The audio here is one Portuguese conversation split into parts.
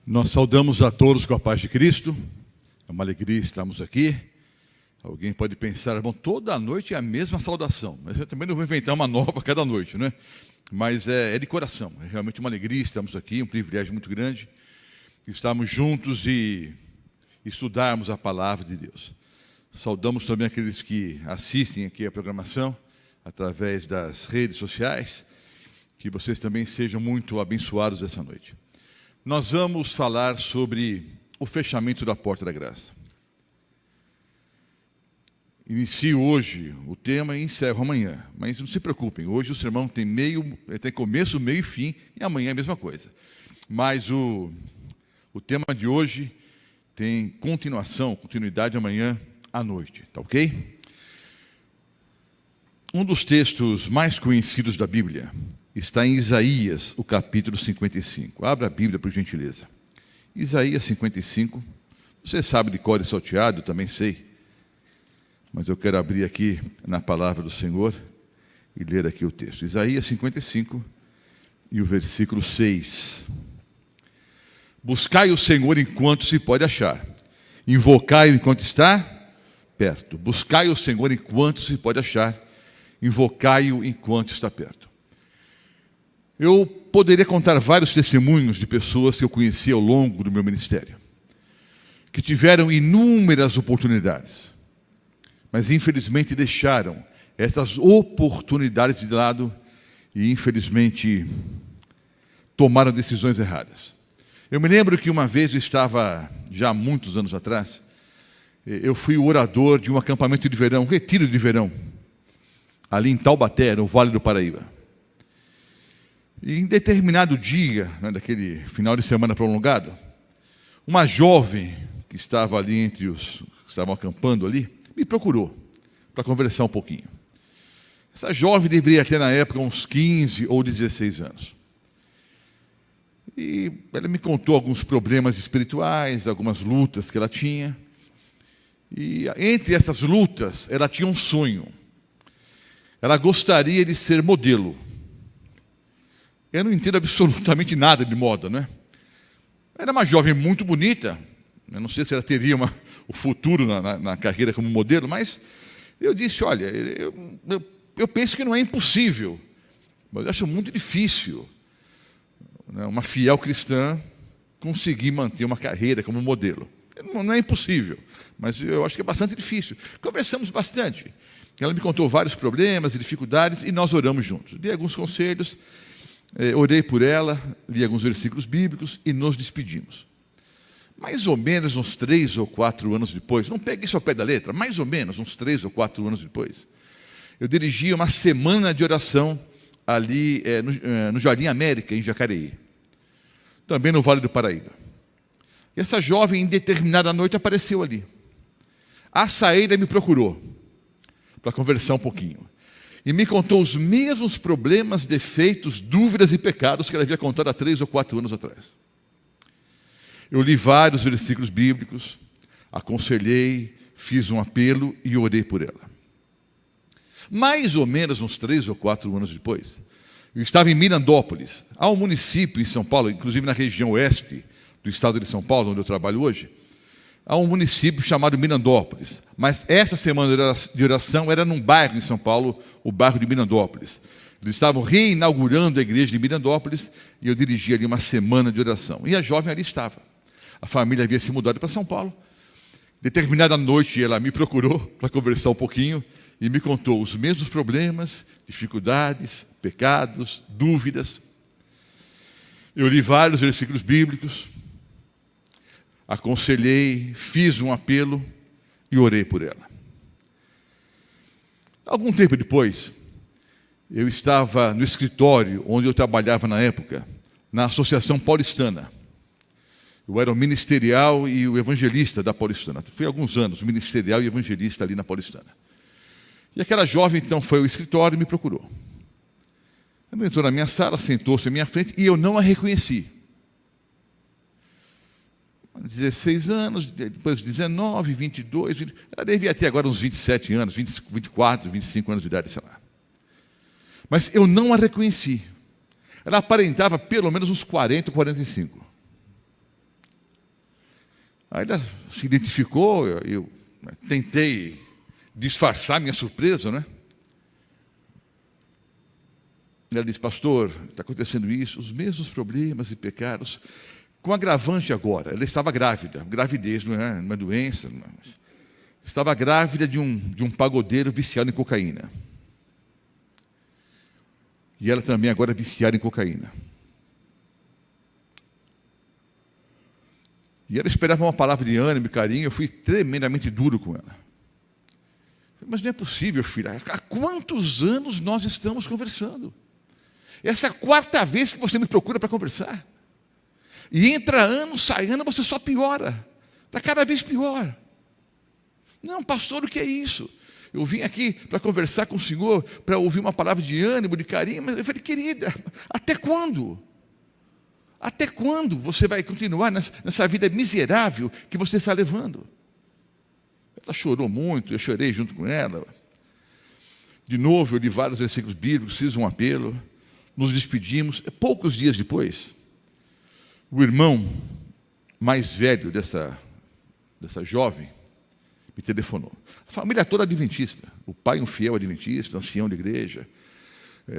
Nós saudamos a todos com a paz de Cristo. É uma alegria estarmos aqui. Alguém pode pensar, bom, toda noite é a mesma saudação. Mas eu também não vou inventar uma nova cada noite, né? Mas é de coração. É realmente uma alegria estarmos aqui, um privilégio muito grande. Estarmos juntos e estudarmos a palavra de Deus. Saudamos também aqueles que assistem aqui a programação através das redes sociais. Que vocês também sejam muito abençoados essa noite. Nós vamos falar sobre o fechamento da porta da graça. Inicio hoje o tema e encerro amanhã. Mas não se preocupem, hoje o sermão tem começo, meio e fim, e amanhã é a mesma coisa. Mas o tema de hoje tem continuidade amanhã à noite, tá ok? Um dos textos mais conhecidos da Bíblia está em Isaías, o capítulo 55. Abra a Bíblia, por gentileza. Isaías 55. Você sabe de cor e salteado, eu também sei. Mas eu quero abrir aqui na palavra do Senhor e ler aqui o texto. Isaías 55 e o versículo 6. Buscai o Senhor enquanto se pode achar. Invocai-o enquanto está perto. Buscai o Senhor enquanto se pode achar. Invocai-o enquanto está perto. Eu poderia contar vários testemunhos de pessoas que eu conheci ao longo do meu ministério, que tiveram inúmeras oportunidades, mas infelizmente deixaram essas oportunidades de lado e infelizmente tomaram decisões erradas. Eu me lembro que uma vez eu estava, já há muitos anos atrás, eu fui o orador de um acampamento de verão, um retiro de verão, ali em Taubaté, no Vale do Paraíba. E em determinado dia, daquele final de semana prolongado, uma jovem que estava ali entre os que estavam acampando ali, me procurou para conversar um pouquinho. Essa jovem deveria ter na época uns 15 ou 16 anos. E ela me contou alguns problemas espirituais, algumas lutas que ela tinha. E entre essas lutas, ela tinha um sonho. Ela gostaria de ser modelo. Eu não entendo absolutamente nada de moda, né? Era uma jovem muito bonita. Eu não sei se ela teria o futuro na carreira como modelo, mas eu disse, olha, eu penso que não é impossível, mas eu acho muito difícil, né, uma fiel cristã conseguir manter uma carreira como modelo. Não é impossível, mas eu acho que é bastante difícil. Conversamos bastante. Ela me contou vários problemas e dificuldades e nós oramos juntos. Dei alguns conselhos. Orei por ela, li alguns versículos bíblicos e nos despedimos. Mais ou menos uns 3 ou 4 anos depois, não pegue isso ao pé da letra, mais ou menos uns 3 ou 4 anos depois, eu dirigi uma semana de oração ali no Jardim América, em Jacareí, também no Vale do Paraíba. E essa jovem, em determinada noite, apareceu ali. À saída, me procurou para conversar um pouquinho. E me contou os mesmos problemas, defeitos, dúvidas e pecados que ela havia contado há 3 ou 4 anos atrás. Eu li vários versículos bíblicos, aconselhei, fiz um apelo e orei por ela. Mais ou menos uns 3 ou 4 anos depois, eu estava em Mirandópolis, há um município em São Paulo, inclusive na região oeste do estado de São Paulo, onde eu trabalho hoje, há um município chamado Mirandópolis, mas essa semana de oração era num bairro em São Paulo, o bairro de Mirandópolis. Eles estavam reinaugurando a igreja de Mirandópolis e eu dirigi ali uma semana de oração. E a jovem ali estava. A família havia se mudado para São Paulo. Determinada noite ela me procurou para conversar um pouquinho e me contou os mesmos problemas, dificuldades, pecados, dúvidas. Eu li vários versículos bíblicos, aconselhei, fiz um apelo e orei por ela. Algum tempo depois, eu estava no escritório onde eu trabalhava na época, na Associação Paulistana. Eu era o ministerial e o evangelista da Paulistana. Fui há alguns anos ministerial e evangelista ali na Paulistana. E aquela jovem, então, foi ao escritório e me procurou. Ela entrou na minha sala, sentou-se à minha frente e eu não a reconheci. 16 anos, depois 19, 22, ela devia ter agora uns 27 anos, 24, 25 anos de idade, sei lá. Mas eu não a reconheci. Ela aparentava pelo menos uns 40, 45. Aí ela se identificou, eu tentei disfarçar minha surpresa, né? Ela disse: pastor, está acontecendo isso, os mesmos problemas e pecados, com agravante agora. Ela estava grávida, gravidez não é uma doença, mas estava grávida de um pagodeiro viciado em cocaína. E ela também agora é viciada em cocaína. E ela esperava uma palavra de ânimo e carinho. Eu fui tremendamente duro com ela. Falei: mas não é possível, filha. Há quantos anos nós estamos conversando? Essa é a 4ª vez que você me procura para conversar. E entra ano, sai ano, você só piora. Está cada vez pior. Não, pastor, o que é isso? Eu vim aqui para conversar com o senhor, para ouvir uma palavra de ânimo, de carinho. Mas eu falei: querida, até quando? Até quando você vai continuar nessa vida miserável que você está levando? Ela chorou muito, eu chorei junto com ela. De novo, eu li vários versículos bíblicos, fiz um apelo, nos despedimos. Poucos dias depois, o irmão mais velho dessa jovem me telefonou. A família toda adventista, o pai um fiel adventista, ancião de igreja,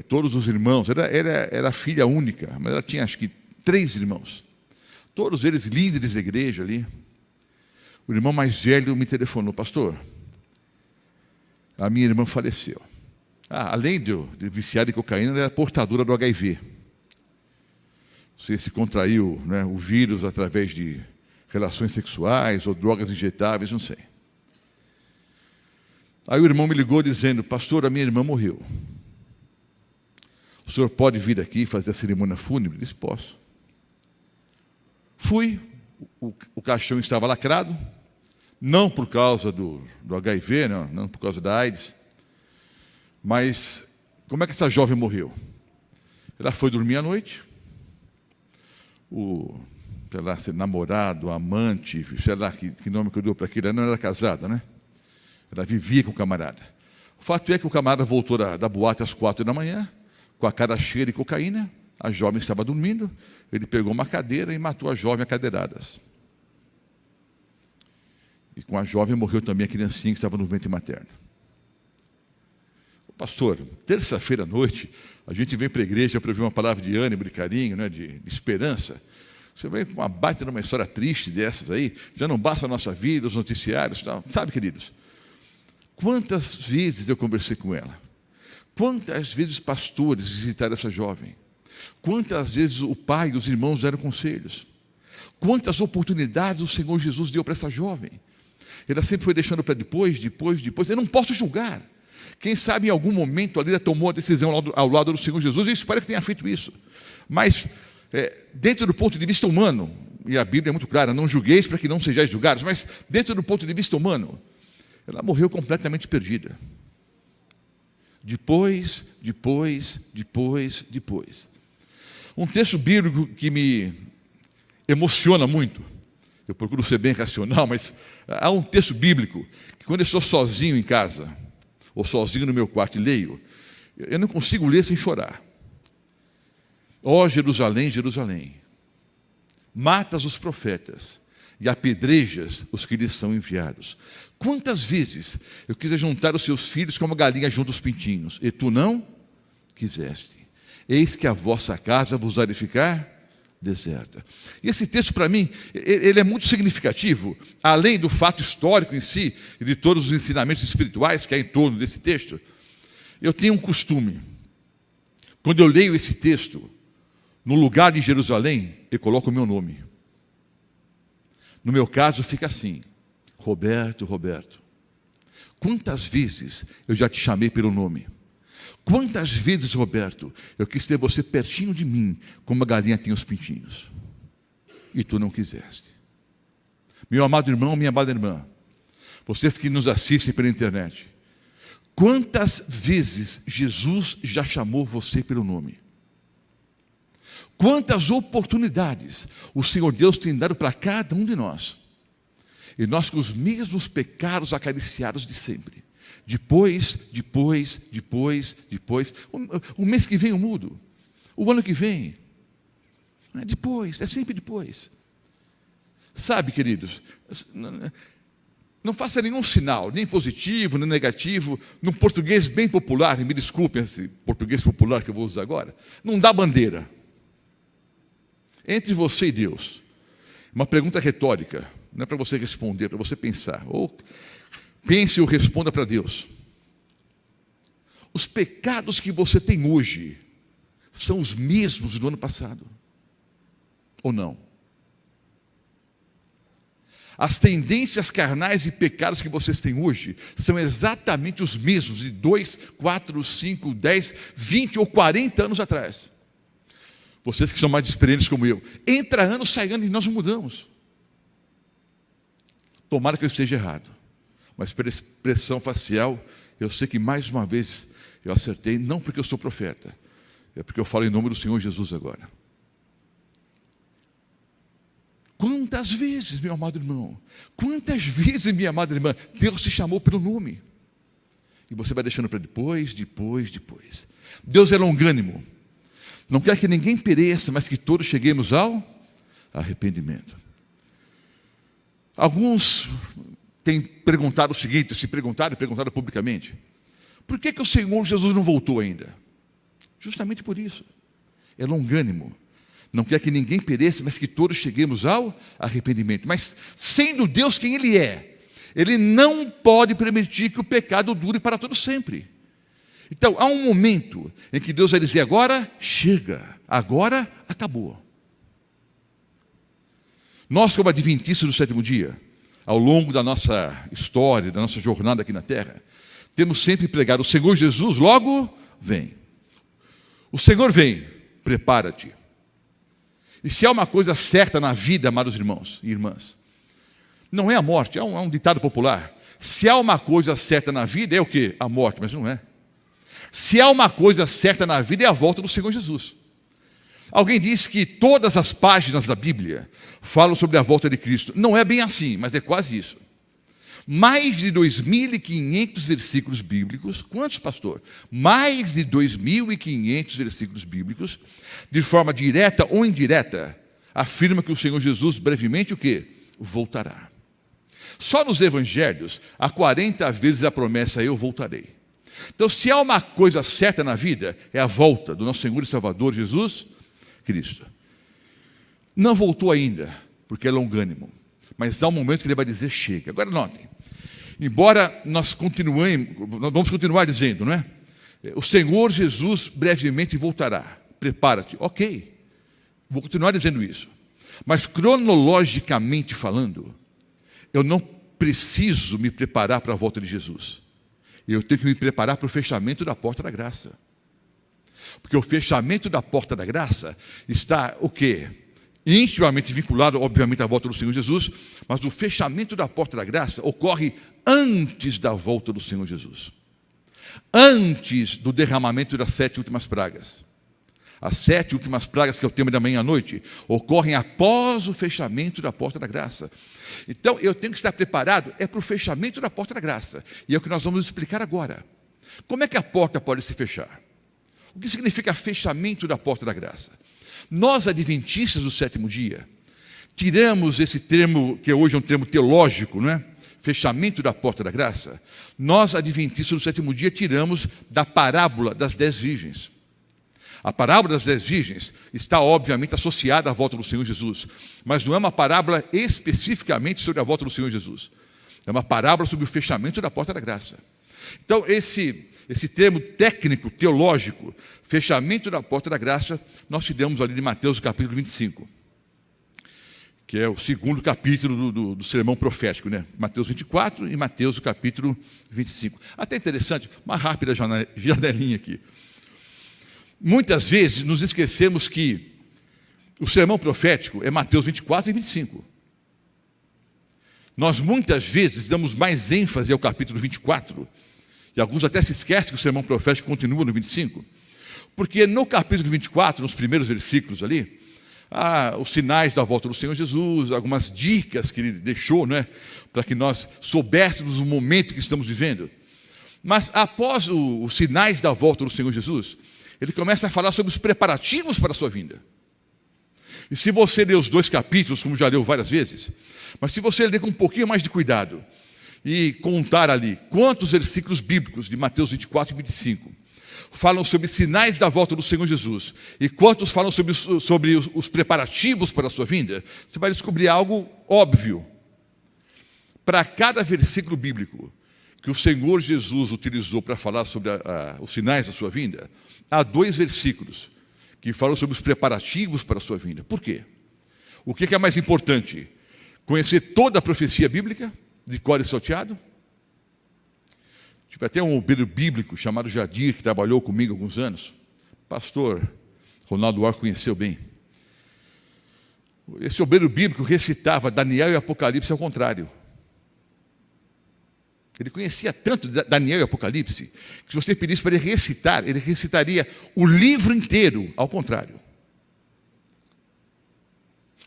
todos os irmãos, era filha única, mas ela tinha acho que 3 irmãos, todos eles líderes da igreja ali. O irmão mais velho me telefonou: pastor, a minha irmã faleceu. Além de viciada em cocaína, ela era portadora do HIV. Não sei se contraiu, né, o vírus através de relações sexuais ou drogas injetáveis, não sei. Aí o irmão me ligou dizendo: pastor, a minha irmã morreu. O senhor pode vir aqui fazer a cerimônia fúnebre? Eu disse: posso. Fui, o caixão estava lacrado, não por causa do HIV, não por causa da AIDS, mas como é que essa jovem morreu? Ela foi dormir à noite, sei lá, namorado, amante, sei lá que nome que eu dou para aquilo, ela não era casada, né? Ela vivia com o camarada. O fato é que o camarada voltou da boate às 4 da manhã, com a cara cheia de cocaína. A jovem estava dormindo, ele pegou uma cadeira e matou a jovem a cadeiradas. E com a jovem morreu também a criancinha que estava no ventre materno. Pastor, terça-feira à noite, a gente vem para a igreja para ouvir uma palavra de ânimo, de carinho, né, de esperança. Você vem com uma baita numa história triste dessas aí, já não basta a nossa vida, os noticiários e tal. Sabe, queridos, quantas vezes eu conversei com ela? Quantas vezes pastores visitaram essa jovem? Quantas vezes o pai e os irmãos deram conselhos? Quantas oportunidades o Senhor Jesus deu para essa jovem? Ela sempre foi deixando para depois. Eu não posso julgar. Quem sabe em algum momento ali ela tomou a decisão ao lado do Senhor Jesus, e eu espero que tenha feito isso. Mas, dentro do ponto de vista humano, e a Bíblia é muito clara: não julgueis para que não sejais julgados, mas dentro do ponto de vista humano, ela morreu completamente perdida. Depois. Um texto bíblico que me emociona muito, eu procuro ser bem racional, mas há um texto bíblico que quando eu estou sozinho em casa, ou sozinho no meu quarto e leio, eu não consigo ler sem chorar. Ó Jerusalém, Jerusalém, matas os profetas e apedrejas os que lhes são enviados. Quantas vezes eu quis juntar os seus filhos como a galinha junta os pintinhos, e tu não quiseste. Eis que a vossa casa vos há de ficar deserta. E esse texto, para mim, ele é muito significativo, além do fato histórico em si, e de todos os ensinamentos espirituais que há em torno desse texto. Eu tenho um costume, quando eu leio esse texto, no lugar de Jerusalém, eu coloco o meu nome. No meu caso, fica assim: Roberto. Quantas vezes eu já te chamei pelo nome? Quantas vezes, Roberto, eu quis ter você pertinho de mim, como a galinha tem os pintinhos, e tu não quiseste. Meu amado irmão, minha amada irmã, vocês que nos assistem pela internet, quantas vezes Jesus já chamou você pelo nome? Quantas oportunidades o Senhor Deus tem dado para cada um de nós, e nós com os mesmos pecados acariciados de sempre. Depois. O mês que vem eu mudo. O ano que vem. Depois, é sempre depois. Sabe, queridos, não faça nenhum sinal, nem positivo, nem negativo, num português bem popular, e me desculpem esse português popular que eu vou usar agora, não dá bandeira. Entre você e Deus. Uma pergunta retórica, não é para você responder, é para você pensar. Ou pense ou responda para Deus. Os pecados que você tem hoje são os mesmos do ano passado? Ou não? As tendências carnais e pecados que vocês têm hoje são exatamente os mesmos de 2, 4, 5, 10, 20 ou 40 anos atrás. Vocês que são mais experientes como eu. Entra ano, sai ano e nós não mudamos. Tomara que eu esteja errado. Mas pela expressão facial, eu sei que mais uma vez eu acertei, não porque eu sou profeta, é porque eu falo em nome do Senhor Jesus agora. Quantas vezes, meu amado irmão, quantas vezes, minha amada irmã, Deus te chamou pelo nome? E você vai deixando para depois. Deus é longânimo. Não quer que ninguém pereça, mas que todos cheguemos ao arrependimento. Alguns têm perguntado o seguinte, se perguntaram e perguntaram publicamente: por que o Senhor Jesus não voltou ainda? Justamente por isso. É longânimo. Não quer que ninguém pereça, mas que todos cheguemos ao arrependimento. Mas, sendo Deus quem Ele é, Ele não pode permitir que o pecado dure para todo sempre. Então, há um momento em que Deus vai dizer: agora chega, agora acabou. Nós, como adventistas do sétimo dia, ao longo da nossa história, da nossa jornada aqui na terra, temos sempre pregado: o Senhor Jesus logo vem. O Senhor vem, prepara-te. E se há uma coisa certa na vida, amados irmãos e irmãs, não é a morte. Há um ditado popular: se há uma coisa certa na vida, é o quê? A morte, mas não é. Se há uma coisa certa na vida, é a volta do Senhor Jesus. Alguém diz que todas as páginas da Bíblia falam sobre a volta de Cristo. Não é bem assim, mas é quase isso. Mais de 2.500 versículos bíblicos. Quantos, pastor? Mais de 2.500 versículos bíblicos, de forma direta ou indireta, afirma que o Senhor Jesus brevemente o quê? Voltará. Só nos evangelhos há 40 vezes a promessa: eu voltarei. Então, se há uma coisa certa na vida, é a volta do nosso Senhor e Salvador Jesus Cristo. Não voltou ainda, porque é longânimo, mas há um momento que Ele vai dizer: chega. Agora notem, embora nós vamos continuar dizendo, não é? O Senhor Jesus brevemente voltará, prepara-te. Ok, vou continuar dizendo isso, mas cronologicamente falando, eu não preciso me preparar para a volta de Jesus. Eu tenho que me preparar para o fechamento da porta da graça. Porque o fechamento da porta da graça está o quê? Intimamente vinculado, obviamente, à volta do Senhor Jesus, mas o fechamento da porta da graça ocorre antes da volta do Senhor Jesus. Antes do derramamento das 7 últimas pragas. As 7 últimas pragas, que é o tema da manhã à noite, ocorrem após o fechamento da porta da graça. Então, eu tenho que estar preparado para o fechamento da porta da graça. E é o que nós vamos explicar agora. Como é que a porta pode se fechar? O que significa fechamento da porta da graça? Nós, adventistas do sétimo dia, tiramos esse termo, que hoje é um termo teológico, não é? Fechamento da porta da graça. Nós, adventistas do sétimo dia, tiramos da parábola das 10 virgens. A parábola das 10 virgens está, obviamente, associada à volta do Senhor Jesus, mas não é uma parábola especificamente sobre a volta do Senhor Jesus. É uma parábola sobre o fechamento da porta da graça. Então, esse termo técnico, teológico, fechamento da porta da graça, nós tiramos ali de Mateus capítulo 25, que é o segundo capítulo do sermão profético, né? Mateus 24 e Mateus capítulo 25. Até interessante, uma rápida janelinha aqui. Muitas vezes nos esquecemos que o sermão profético é Mateus 24 e 25. Nós muitas vezes damos mais ênfase ao capítulo 24, e alguns até se esquecem que o sermão profético continua no 25, porque no capítulo 24, nos primeiros versículos ali, há os sinais da volta do Senhor Jesus, algumas dicas que Ele deixou, né, para que nós soubéssemos o momento que estamos vivendo. Mas após os sinais da volta do Senhor Jesus, Ele começa a falar sobre os preparativos para a sua vinda. E se você ler os 2 capítulos, como já leu várias vezes, mas se você ler com um pouquinho mais de cuidado e contar ali quantos versículos bíblicos de Mateus 24 e 25 falam sobre sinais da volta do Senhor Jesus e quantos falam sobre os preparativos para a sua vinda, você vai descobrir algo óbvio. Para cada versículo bíblico que o Senhor Jesus utilizou para falar sobre os sinais da sua vinda, há 2 versículos que falam sobre os preparativos para a sua vinda. Por quê? O que é mais importante? Conhecer toda a profecia bíblica, de cor e salteado? Tive até um obreiro bíblico chamado Jadir, que trabalhou comigo há alguns anos. Pastor Ronaldo Ar conheceu bem. Esse obreiro bíblico recitava Daniel e Apocalipse ao contrário. Ele conhecia tanto Daniel e Apocalipse, que se você pedisse para ele recitar, ele recitaria o livro inteiro ao contrário.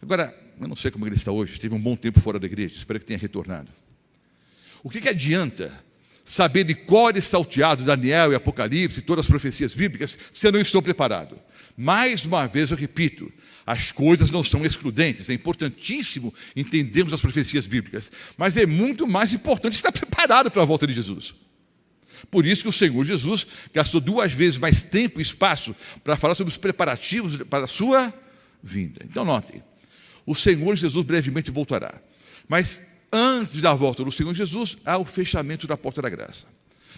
Agora, eu não sei como ele está hoje, esteve um bom tempo fora da igreja, espero que tenha retornado. O que adianta saber de cor e salteado Daniel e Apocalipse, todas as profecias bíblicas, se eu não estou preparado? Mais uma vez eu repito, as coisas não são excludentes, é importantíssimo entendermos as profecias bíblicas, mas é muito mais importante estar preparado para a volta de Jesus. Por isso que o Senhor Jesus gastou 2 vezes mais tempo e espaço para falar sobre os preparativos para a sua vinda. Então notem, o Senhor Jesus brevemente voltará, mas antes da volta do Senhor Jesus, há o fechamento da porta da graça.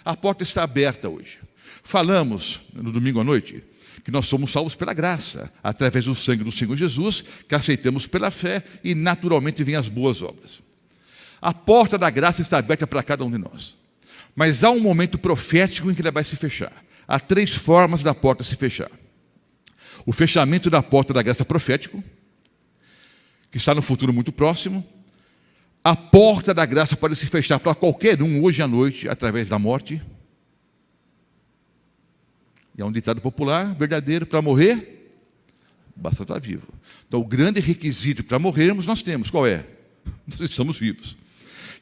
A porta está aberta hoje. Falamos no domingo à noite que nós somos salvos pela graça, através do sangue do Senhor Jesus, que aceitamos pela fé e naturalmente vêm as boas obras. A porta da graça está aberta para cada um de nós. Mas há um momento profético em que ela vai se fechar. Há 3 formas da porta se fechar. O fechamento da porta da graça profético, que está no futuro muito próximo. A porta da graça pode se fechar para qualquer um hoje à noite, através da morte. E é um ditado popular, verdadeiro: para morrer, basta estar vivo. Então, o grande requisito para morrermos, nós temos. Qual é? Nós estamos vivos.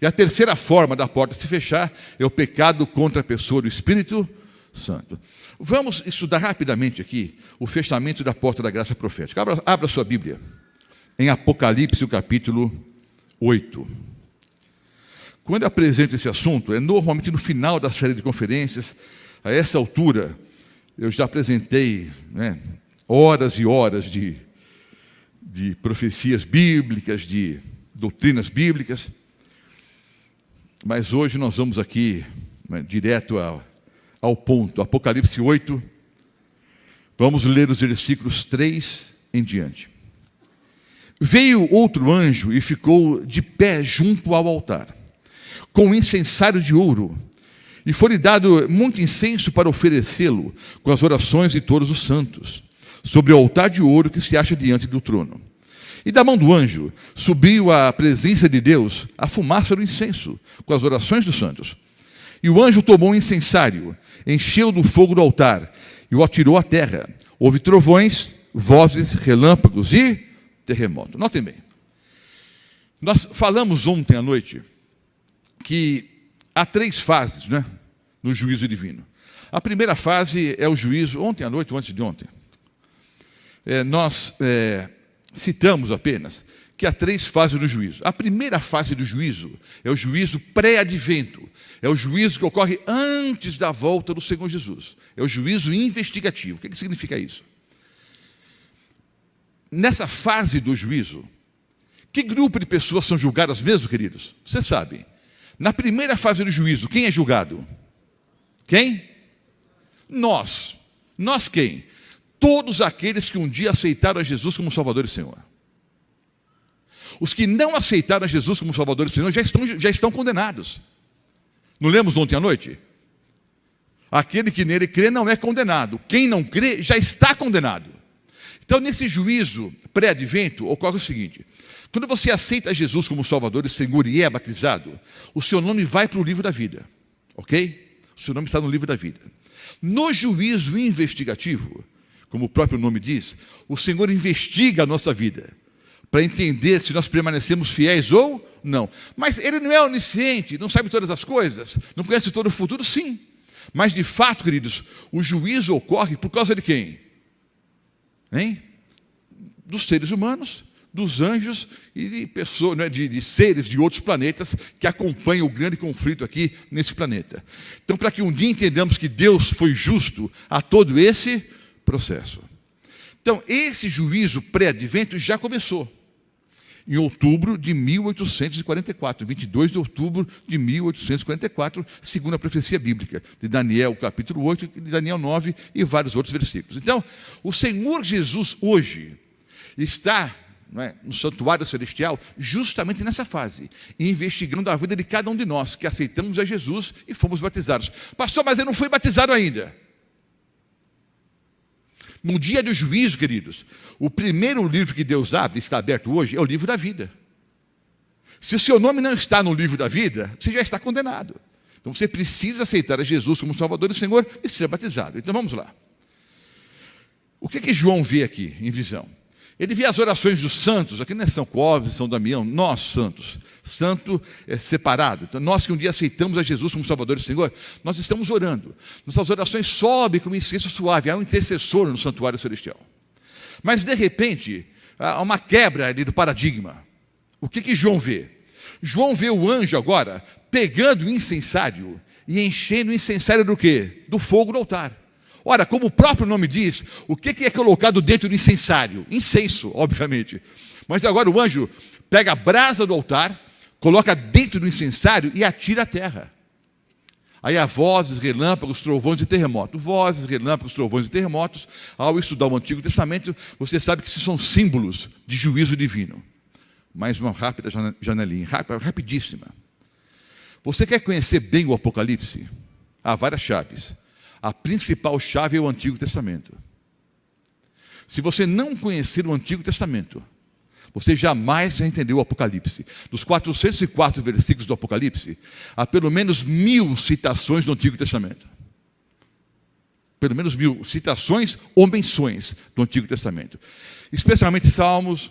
E a terceira forma da porta se fechar é o pecado contra a pessoa do Espírito Santo. Vamos estudar rapidamente aqui o fechamento da porta da graça profética. Abra sua Bíblia em Apocalipse, o capítulo 8. Quando eu apresento esse assunto, é normalmente no final da série de conferências. A essa altura, eu já apresentei horas e horas de profecias bíblicas, de doutrinas bíblicas, mas hoje nós vamos aqui direto ao ponto. Apocalipse 8, vamos ler os versículos 3 em diante. Veio outro anjo e ficou de pé junto ao altar, com um incensário de ouro, e foi-lhe dado muito incenso para oferecê-lo com as orações de todos os santos, sobre o altar de ouro que se acha diante do trono. E da mão do anjo subiu à presença de Deus a fumaça do incenso, com as orações dos santos. E o anjo tomou um incensário, encheu do fogo do altar e o atirou à terra. Houve trovões, vozes, relâmpagos e terremoto. Notem bem, nós falamos ontem à noite que há 3 fases no juízo divino. A primeira fase é o juízo, ontem à noite ou antes de ontem. Nós citamos apenas que há 3 fases do juízo. A primeira fase do juízo é o juízo pré-advento, é o juízo que ocorre antes da volta do Senhor Jesus. É o juízo investigativo. O que significa isso? Nessa fase do juízo, que grupo de pessoas são julgadas mesmo, queridos? Vocês sabem. Na primeira fase do juízo, quem é julgado? Quem? Nós. Nós quem? Todos aqueles que um dia aceitaram a Jesus como Salvador e Senhor. Os que não aceitaram a Jesus como Salvador e Senhor já estão condenados. Não lemos ontem à noite? Aquele que nele crê não é condenado. Quem não crê já está condenado. Então, nesse juízo pré-advento, ocorre o seguinte: quando você aceita Jesus como Salvador e Senhor e é batizado, o seu nome vai para o livro da vida, ok? O seu nome está no livro da vida. No juízo investigativo, como o próprio nome diz, o Senhor investiga a nossa vida, para entender se nós permanecemos fiéis ou não. Mas Ele não é onisciente, não sabe todas as coisas, não conhece todo o futuro, sim. Mas, de fato, queridos, o juízo ocorre por causa de quem? Hein? dos seres humanos, dos anjos e de pessoas, né, de seres de outros planetas que acompanham o grande conflito aqui nesse planeta. Então, para que um dia entendamos que Deus foi justo a todo esse processo. Então, esse juízo pré-advento já começou em outubro de 1844, 22 de outubro de 1844, segundo a profecia bíblica de Daniel, capítulo 8, de Daniel 9 e vários outros versículos. Então, o Senhor Jesus hoje está, não é, no santuário celestial, justamente nessa fase, investigando a vida de cada um de nós que aceitamos a Jesus e fomos batizados. Pastor, mas eu não fui batizado ainda. No dia do juízo, queridos, o primeiro livro que Deus abre, está aberto hoje, é o livro da vida. Se o seu nome não está no livro da vida, você já está condenado. Então você precisa aceitar a Jesus como Salvador e Senhor e ser batizado. Então vamos lá. O que João vê aqui em visão? Ele vê as orações dos santos, aqui não é São Clóvis, São Damião, nós santos. Santo é separado. Então, nós que um dia aceitamos a Jesus como Salvador e Senhor, nós estamos orando. Nossas orações sobem como incenso suave. Há um intercessor no santuário celestial. Mas, de repente, há uma quebra ali do paradigma. O que João vê? João vê o anjo agora pegando o incensário e enchendo o incensário do quê? Do fogo do altar. Ora, como o próprio nome diz, o que é colocado dentro do incensário? Incenso, obviamente. Mas agora o anjo pega a brasa do altar, coloca dentro do incensário e atira à terra. Aí há vozes, relâmpagos, trovões e terremotos. Vozes, relâmpagos, trovões e terremotos. Ao estudar o Antigo Testamento, você sabe que esses são símbolos de juízo divino. Mais uma rápida janelinha, rapidíssima. Você quer conhecer bem o Apocalipse? Há várias chaves. A principal chave é o Antigo Testamento. Se você não conhecer o Antigo Testamento, você jamais vai entender o Apocalipse. Dos 404 versículos do Apocalipse, há pelo menos 1000 citações do Antigo Testamento. Pelo menos 1000 citações ou menções do Antigo Testamento. Especialmente Salmos,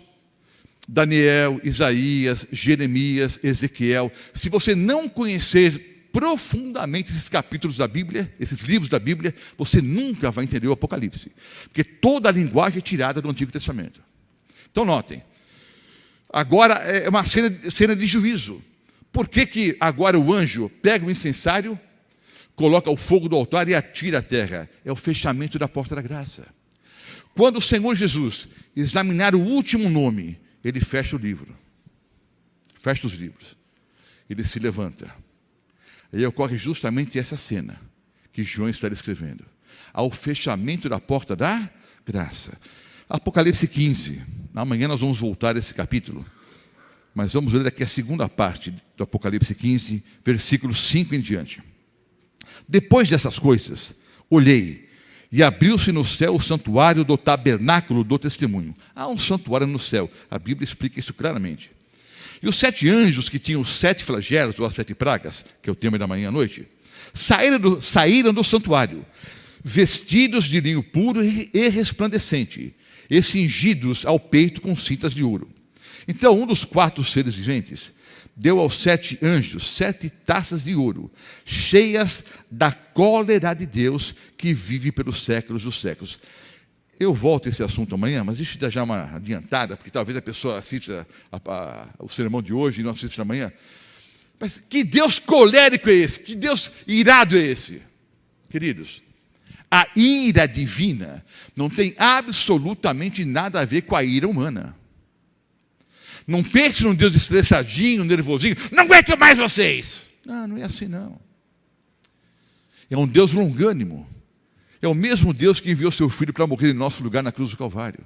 Daniel, Isaías, Jeremias, Ezequiel. Se você não conhecer profundamente esses capítulos da Bíblia, esses livros da Bíblia, você nunca vai entender o Apocalipse. Porque toda a linguagem é tirada do Antigo Testamento. Então notem, agora é uma cena de juízo. Por que agora o anjo pega o incensário, coloca o fogo do altar e atira à terra? É o fechamento da porta da graça. Quando o Senhor Jesus examinar o último nome, ele fecha o livro. Fecha os livros. Ele se levanta. E ocorre justamente essa cena que João está descrevendo. Ao fechamento da porta da graça. Apocalipse 15. Amanhã nós vamos voltar a esse capítulo. Mas vamos ler aqui a segunda parte do Apocalipse 15, versículos 5 em diante. Depois dessas coisas, olhei, e abriu-se no céu o santuário do tabernáculo do testemunho. Há um santuário no céu. A Bíblia explica isso claramente. E os 7 anjos que tinham os 7 flagelos, ou as 7 pragas, que é o tema da manhã à noite, saíram do santuário, vestidos de linho puro e resplandecente, e cingidos ao peito com cintas de ouro. Então um dos 4 seres viventes deu aos 7 anjos 7 taças de ouro, cheias da cólera de Deus, que vive pelos séculos dos séculos. Eu volto a esse assunto amanhã, mas deixa eu dar já uma adiantada, porque talvez a pessoa assista o sermão de hoje e não assista amanhã. Mas que Deus colérico é esse? Que Deus irado é esse? Queridos, a ira divina não tem absolutamente nada a ver com a ira humana. Não pense num Deus estressadinho, nervosinho. Não aguento mais vocês. Não é assim não. É um Deus longânimo. É o mesmo Deus que enviou seu Filho para morrer em nosso lugar na cruz do Calvário.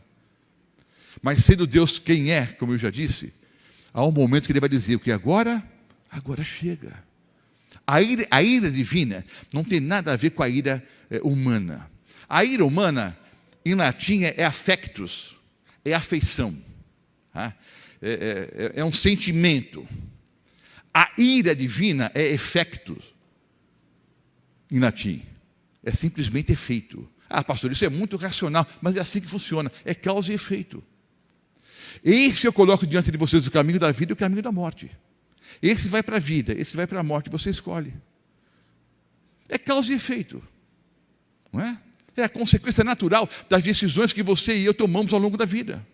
Mas sendo Deus quem é, como eu já disse, há um momento que Ele vai dizer o que agora chega. A ira divina não tem nada a ver com a ira humana. A ira humana, em latim, é affectus, é afeição. É um sentimento. A ira divina é effectus, em latim. É simplesmente efeito. Pastor, isso é muito racional, mas é assim que funciona. É causa e efeito. Esse eu coloco diante de vocês o caminho da vida e o caminho da morte. Esse vai para a vida, esse vai para a morte, você escolhe. É causa e efeito. Não é? É a consequência natural das decisões que você e eu tomamos ao longo da vida.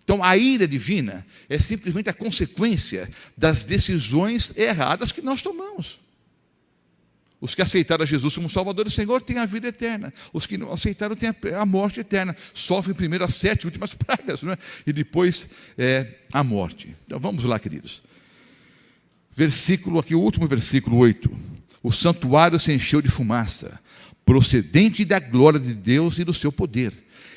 Então, a ira divina é simplesmente a consequência das decisões erradas que nós tomamos. Os que aceitaram a Jesus como Salvador e Senhor têm a vida eterna. Os que não aceitaram têm a morte eterna. Sofrem primeiro as 7 últimas pragas, não é? E depois a morte. Então vamos lá, queridos. Versículo aqui, o último versículo 8. O santuário se encheu de fumaça, procedente da glória de Deus e do seu poder.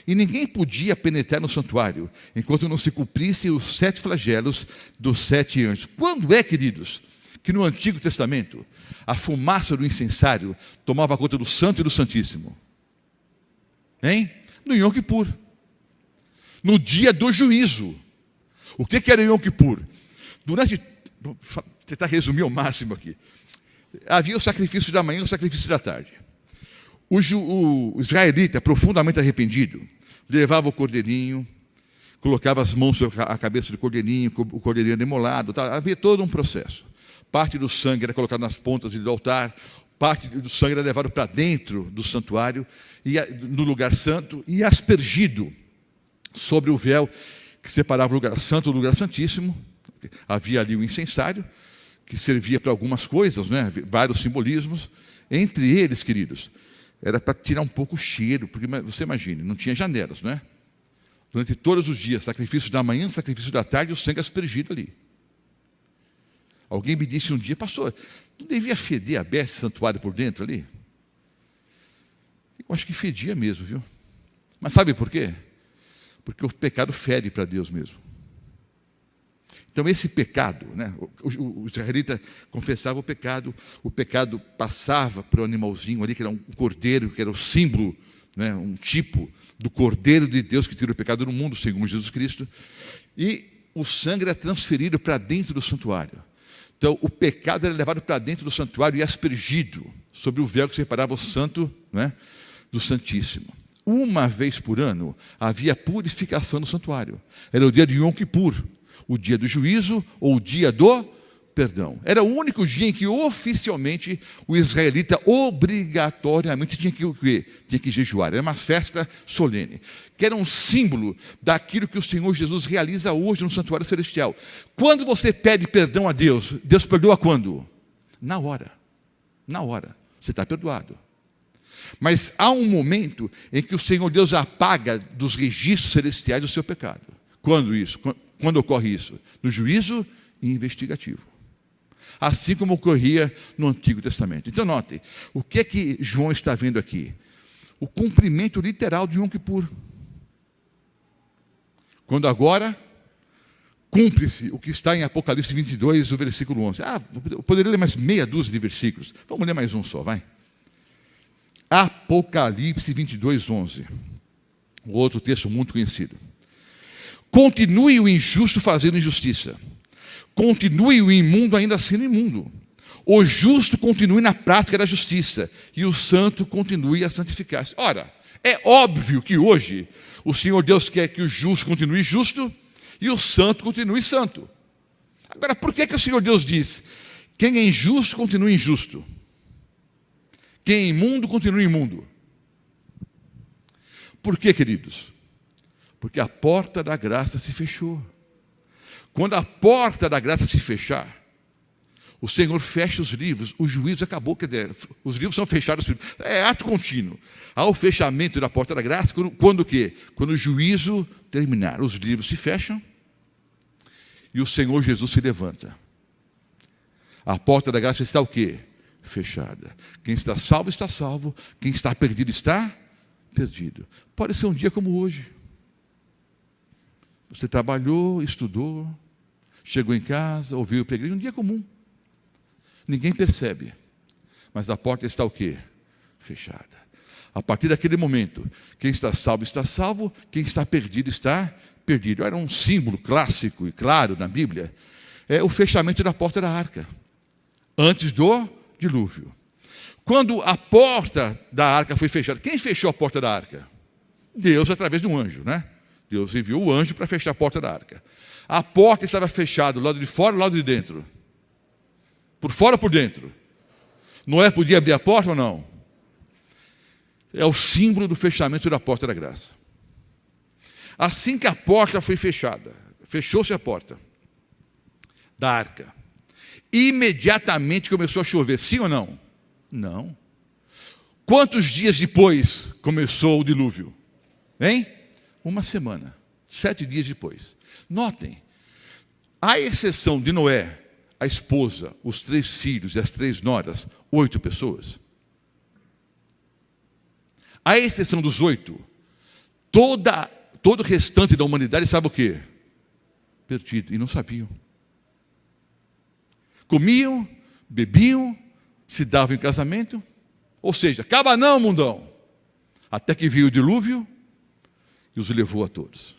E ninguém podia penetrar no santuário, enquanto não se cumprissem os 7 flagelos dos 7 anjos. Quando é, queridos, que no Antigo Testamento a fumaça do incensário tomava conta do Santo e do Santíssimo? Hein? No Yom Kippur. No dia do juízo. O que era Yom Kippur? Vou tentar resumir ao máximo aqui. Havia o sacrifício da manhã e o sacrifício da tarde. O israelita, profundamente arrependido, levava o cordeirinho, colocava as mãos sobre a cabeça do cordeirinho, o cordeirinho era imolado, havia todo um processo. Parte do sangue era colocado nas pontas do altar, parte do sangue era levado para dentro do santuário, no lugar santo, e aspergido sobre o véu que separava o lugar santo do lugar santíssimo. Havia ali o incensário, que servia para algumas coisas, né? Vários simbolismos. Entre eles, queridos, era para tirar um pouco o cheiro, porque você imagine, não tinha janelas, não é? Durante todos os dias, sacrifício da manhã, sacrifício da tarde, o sangue aspergido ali. Alguém me disse um dia, pastor, não devia feder a beça, esse santuário por dentro ali? Eu acho que fedia mesmo, viu? Mas sabe por quê? Porque o pecado fede para Deus mesmo. Então esse pecado, né, o israelita confessava o pecado passava para o animalzinho ali, que era um cordeiro, que era o símbolo, né, um tipo do cordeiro de Deus que tira o pecado do mundo, segundo Jesus Cristo, e o sangue era transferido para dentro do santuário. Então o pecado era levado para dentro do santuário e aspergido sobre o véu que separava o santo, né, do santíssimo. Uma vez por ano havia purificação no santuário. Era o dia de Yom Kippur, o dia do juízo ou o dia do perdão. Era o único dia em que oficialmente o israelita obrigatoriamente tinha que jejuar. Era uma festa solene, que era um símbolo daquilo que o Senhor Jesus realiza hoje no santuário celestial. Quando você pede perdão a Deus, Deus perdoa quando? Na hora. Na hora. Você está perdoado. Mas há um momento em que o Senhor Deus apaga dos registros celestiais o seu pecado. Quando isso? Quando ocorre isso? No juízo investigativo. Assim como ocorria no Antigo Testamento. Então notem, o que é que João está vendo aqui? O cumprimento literal de Yom Kippur. Quando agora cumpre-se o que está em Apocalipse 22, o versículo 11. Eu poderia ler mais meia dúzia de versículos. Vamos ler mais um só, vai. Apocalipse 22, 11. Um outro texto muito conhecido. Continue o injusto fazendo injustiça. Continue o imundo ainda sendo imundo. O justo continue na prática da justiça. E o santo continue a santificar-se. Ora, é óbvio que hoje o Senhor Deus quer que o justo continue justo e o santo continue santo. Agora, por que o Senhor Deus diz: quem é injusto, continue injusto? Quem é imundo, continue imundo? Por quê, queridos? Porque a porta da graça se fechou. Quando a porta da graça se fechar, o Senhor fecha os livros, o juízo acabou, quer dizer, os livros são fechados, é ato contínuo. Há o fechamento da porta da graça, quando o quê? Quando o juízo terminar, os livros se fecham e o Senhor Jesus se levanta. A porta da graça está o quê? Fechada. Quem está salvo, quem está perdido está perdido. Pode ser um dia como hoje. Você trabalhou, estudou, chegou em casa, ouviu o pregar, um dia comum. Ninguém percebe. Mas a porta está o quê? Fechada. A partir daquele momento, quem está salvo, quem está perdido. Era um símbolo clássico e claro na Bíblia. É o fechamento da porta da arca. Antes do dilúvio. Quando a porta da arca foi fechada, quem fechou a porta da arca? Deus, através de um anjo, né? Deus enviou o anjo para fechar a porta da arca. A porta estava fechada do lado de fora ou do lado de dentro? Por fora ou por dentro? Noé podia abrir a porta ou não? É o símbolo do fechamento da porta da graça. Assim que a porta foi fechada, fechou-se a porta da arca, imediatamente começou a chover, sim ou não? Não. Quantos dias depois começou o dilúvio? Hein? 1 semana, 7 dias depois. Notem, à exceção de Noé, a esposa, os 3 filhos e as 3 noras, 8 pessoas. À exceção dos 8, todo o restante da humanidade estava o quê? Perdido, e não sabiam. Comiam, bebiam, se davam em casamento. Ou seja, acaba não, mundão. Até que veio o dilúvio e os levou a todos.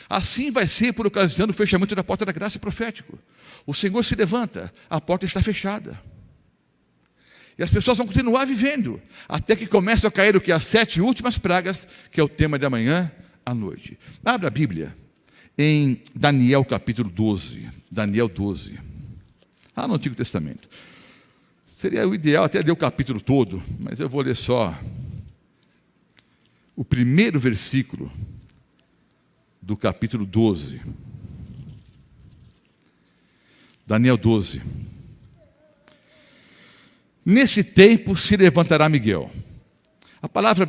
Assim vai ser por ocasião do fechamento da porta da graça profético. O Senhor se levanta, a porta está fechada. E as pessoas vão continuar vivendo, até que começam a cair o que? As 7 últimas pragas, que é o tema de amanhã à noite. Abra a Bíblia em Daniel capítulo 12. Daniel 12. Lá no Antigo Testamento. Seria o ideal até ler o capítulo todo, mas eu vou ler só o primeiro versículo do capítulo 12. Daniel 12. Nesse tempo se levantará Miguel.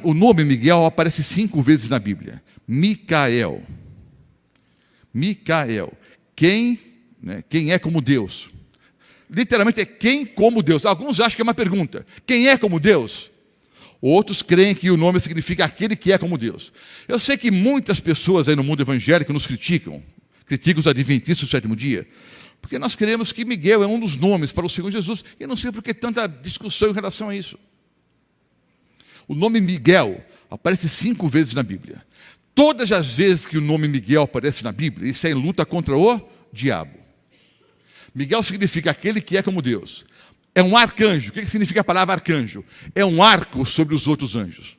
O nome Miguel aparece 5 vezes na Bíblia. Micael. Micael. Quem é como Deus. Literalmente é quem como Deus. Alguns acham que é uma pergunta. Quem é como Deus? Outros creem que o nome significa aquele que é como Deus. Eu sei que muitas pessoas aí no mundo evangélico nos criticam os adventistas do 7º dia, porque nós queremos que Miguel é um dos nomes para o Senhor Jesus, e não sei por que tanta discussão em relação a isso. O nome Miguel aparece 5 vezes na Bíblia. Todas as vezes que o nome Miguel aparece na Bíblia, isso é em luta contra o diabo. Miguel significa aquele que é como Deus. É um arcanjo. O que significa a palavra arcanjo? É um arco sobre os outros anjos.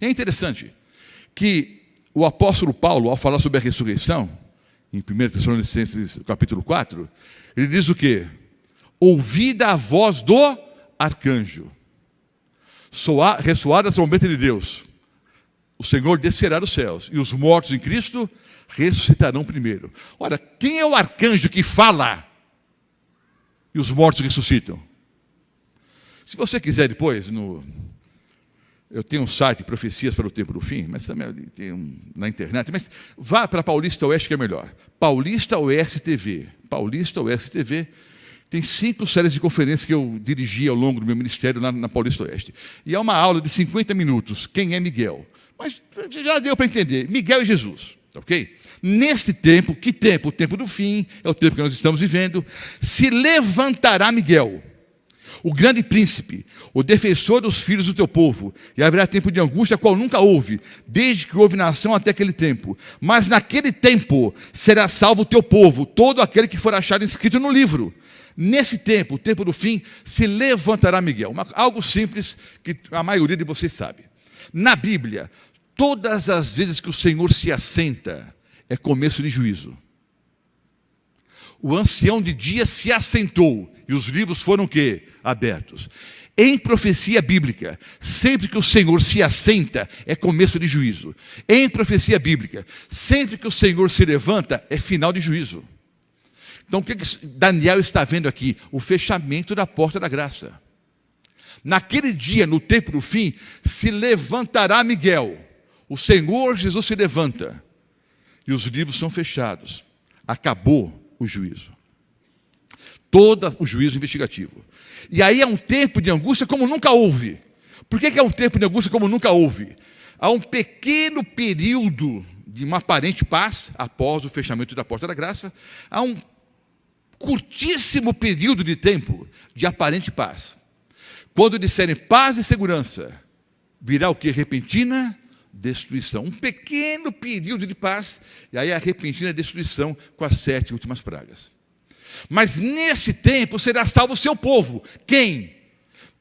É interessante que o apóstolo Paulo, ao falar sobre a ressurreição, em 1 Tessalonicenses capítulo 4, ele diz o quê? Ouvida a voz do arcanjo, ressoada a trombeta de Deus, o Senhor descerá dos céus, e os mortos em Cristo ressuscitarão primeiro. Ora, quem é o arcanjo que fala e os mortos ressuscitam? Se você quiser depois, eu tenho um site, Profecias para o Tempo do Fim, mas também tem na internet, mas vá para Paulista Oeste que é melhor. Paulista Oeste TV. Paulista Oeste TV. Tem 5 séries de conferências que eu dirigi ao longo do meu ministério lá na Paulista Oeste. E é uma aula de 50 minutos. Quem é Miguel? Mas já deu para entender. Miguel é Jesus, ok? Neste tempo, que tempo? O tempo do fim, é o tempo que nós estamos vivendo. Se levantará Miguel, o grande príncipe, o defensor dos filhos do teu povo, e haverá tempo de angústia, qual nunca houve, desde que houve nação até aquele tempo. Mas naquele tempo será salvo o teu povo, todo aquele que for achado inscrito no livro. Nesse tempo, o tempo do fim, se levantará Miguel. Algo simples que a maioria de vocês sabe. Na Bíblia, todas as vezes que o Senhor se assenta, é começo de juízo. O ancião de dias se assentou, e os livros foram o quê? Abertos. Em profecia bíblica, sempre que o Senhor se assenta, é começo de juízo. Em profecia bíblica, sempre que o Senhor se levanta, é final de juízo. Então, o que Daniel está vendo aqui? O fechamento da porta da graça. Naquele dia, no tempo do fim, se levantará Miguel. O Senhor Jesus se levanta. E os livros são fechados. Acabou o juízo. Todo o juízo investigativo. E aí é um tempo de angústia como nunca houve. Por que é um tempo de angústia como nunca houve? Há um pequeno período de uma aparente paz, após o fechamento da porta da graça. Há um curtíssimo período de tempo de aparente paz. Quando disserem paz e segurança, virá o que? Repentina destruição. Um pequeno período de paz, e aí a repentina destruição com as 7 últimas pragas. Mas nesse tempo será salvo o seu povo. Quem?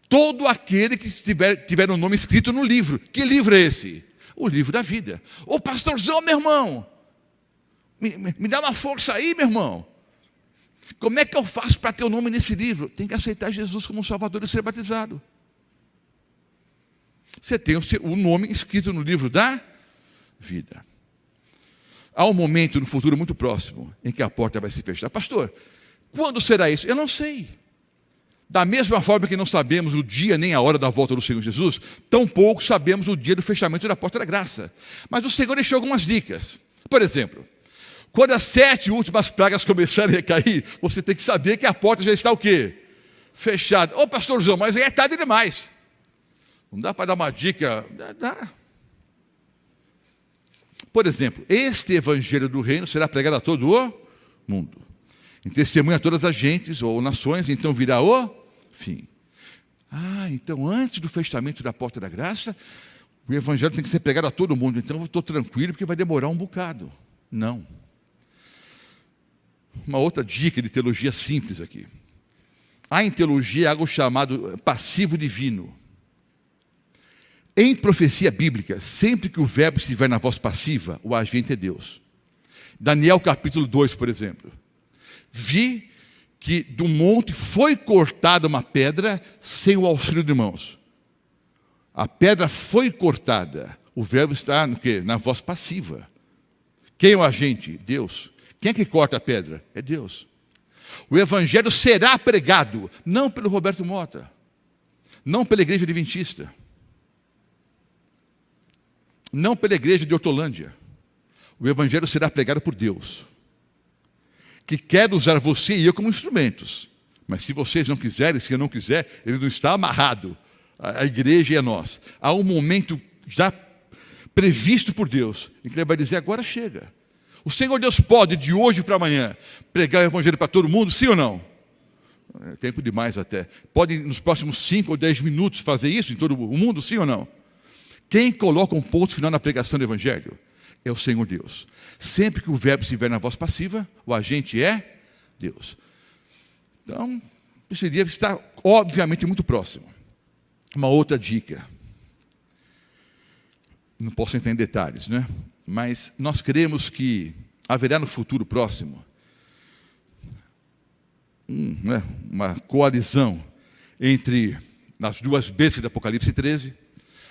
Todo aquele que tiver o nome escrito no livro. Que livro é esse? O livro da vida. Ô pastorzão, meu irmão, me dá uma força aí, meu irmão. Como é que eu faço para ter o nome nesse livro? Tem que aceitar Jesus como Salvador e ser batizado. Você tem o nome escrito no livro da vida. Há um momento no futuro muito próximo em que a porta vai se fechar. Pastor, quando será isso? Eu não sei. Da mesma forma que não sabemos o dia nem a hora da volta do Senhor Jesus, tampouco sabemos o dia do fechamento da porta da graça. Mas o Senhor deixou algumas dicas. Por exemplo, quando as 7 últimas pragas começarem a cair, você tem que saber que a porta já está o quê? Fechada. Ô pastorzão, mas aí é tarde demais. Não dá para dar uma dica? Dá. Por exemplo, este evangelho do reino será pregado a todo o mundo, em testemunho a todas as gentes ou nações, então virá o fim. Então antes do fechamento da porta da graça, o evangelho tem que ser pregado a todo mundo. Então eu estou tranquilo porque vai demorar um bocado. Não. Uma outra dica de teologia simples aqui. Há em teologia algo chamado passivo divino. Em profecia bíblica, sempre que o verbo estiver na voz passiva, o agente é Deus. Daniel capítulo 2, por exemplo. Vi que do monte foi cortada uma pedra sem o auxílio de mãos. A pedra foi cortada. O verbo está no quê? Na voz passiva. Quem é o agente? Deus. Quem é que corta a pedra? É Deus. O evangelho será pregado, não pelo Roberto Mota, não pela igreja adventista, não pela igreja de Hortolândia. O evangelho será pregado por Deus, que quer usar você e eu como instrumentos. Mas se vocês não quiserem, se eu não quiser, ele não está amarrado. A igreja e a nós. Há um momento já previsto por Deus, em que ele vai dizer, agora chega. O Senhor Deus pode, de hoje para amanhã, pregar o evangelho para todo mundo, sim ou não? É tempo demais até. Pode, nos próximos 5 ou 10 minutos, fazer isso em todo o mundo, sim ou não? Quem coloca um ponto final na pregação do evangelho é o Senhor Deus. Sempre que o verbo estiver na voz passiva, o agente é Deus. Então, esse dia está, obviamente, muito próximo. Uma outra dica. Não posso entrar em detalhes, né? Mas nós cremos que haverá no futuro próximo uma coalizão entre as duas bestas de Apocalipse 13.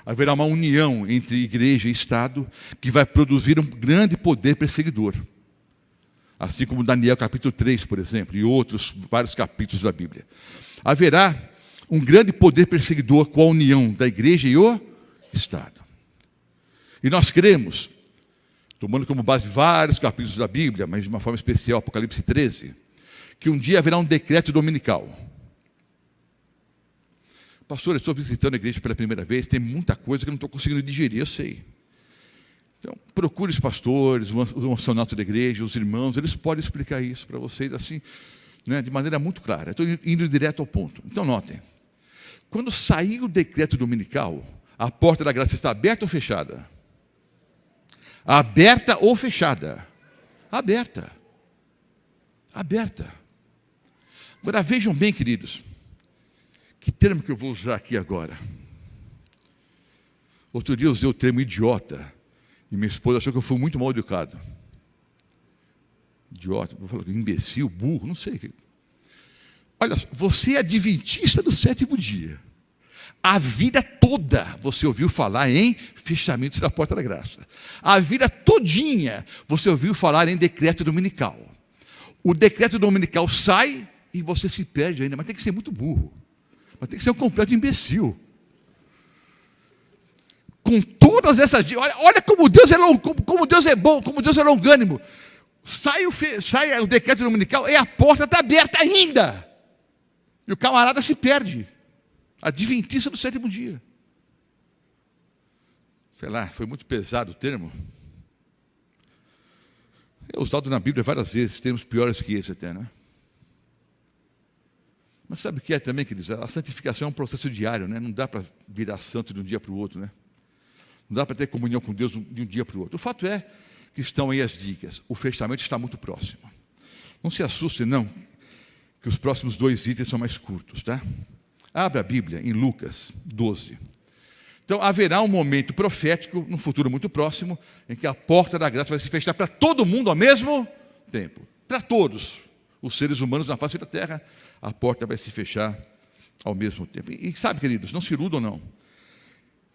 Haverá uma união entre igreja e Estado que vai produzir um grande poder perseguidor. Assim como Daniel capítulo 3, por exemplo, e outros vários capítulos da Bíblia. Haverá um grande poder perseguidor com a união da igreja e o Estado. E nós cremos, tomando como base vários capítulos da Bíblia, mas de uma forma especial, Apocalipse 13, que um dia haverá um decreto dominical. Pastor, eu estou visitando a igreja pela primeira vez, tem muita coisa que eu não estou conseguindo digerir, eu sei. Então, procure os pastores, o acionato da igreja, os irmãos, eles podem explicar isso para vocês assim, né, de maneira muito clara. Estou indo direto ao ponto. Então, notem. Quando sair o decreto dominical, a porta da graça está aberta ou fechada? Aberta ou fechada? Aberta. Aberta. Agora vejam bem, queridos, que termo que eu vou usar aqui agora. Outro dia eu usei o termo idiota, e minha esposa achou que eu fui muito mal educado. Idiota, vou falar imbecil, burro, não sei. Olha, você é adventista do 7º dia. A vida toda você ouviu falar em fechamento da porta da graça. A vida todinha você ouviu falar em decreto dominical. O decreto dominical sai e você se perde ainda, mas tem que ser muito burro. Mas tem que ser um completo imbecil. Com todas essas dicas, olha como Deus é como Deus é bom, como Deus é longânimo. Sai o decreto dominical e a porta está aberta ainda. E o camarada se perde. Adventista do 7º dia. Sei lá, foi muito pesado o termo. É usado na Bíblia várias vezes, termos piores que esse até, né? Mas sabe o que é também, queridos? A santificação é um processo diário, né? Não dá para virar santo de um dia para o outro, né? Não dá para ter comunhão com Deus de um dia para o outro. O fato é que estão aí as dicas. O fechamento está muito próximo. Não se assustem, não, que os próximos 2 itens são mais curtos, tá? Abra a Bíblia em Lucas 12. Então, haverá um momento profético, num futuro muito próximo, em que a porta da graça vai se fechar para todo mundo ao mesmo tempo. Para todos os seres humanos na face da terra, a porta vai se fechar ao mesmo tempo. E sabe, queridos, não se iludam não.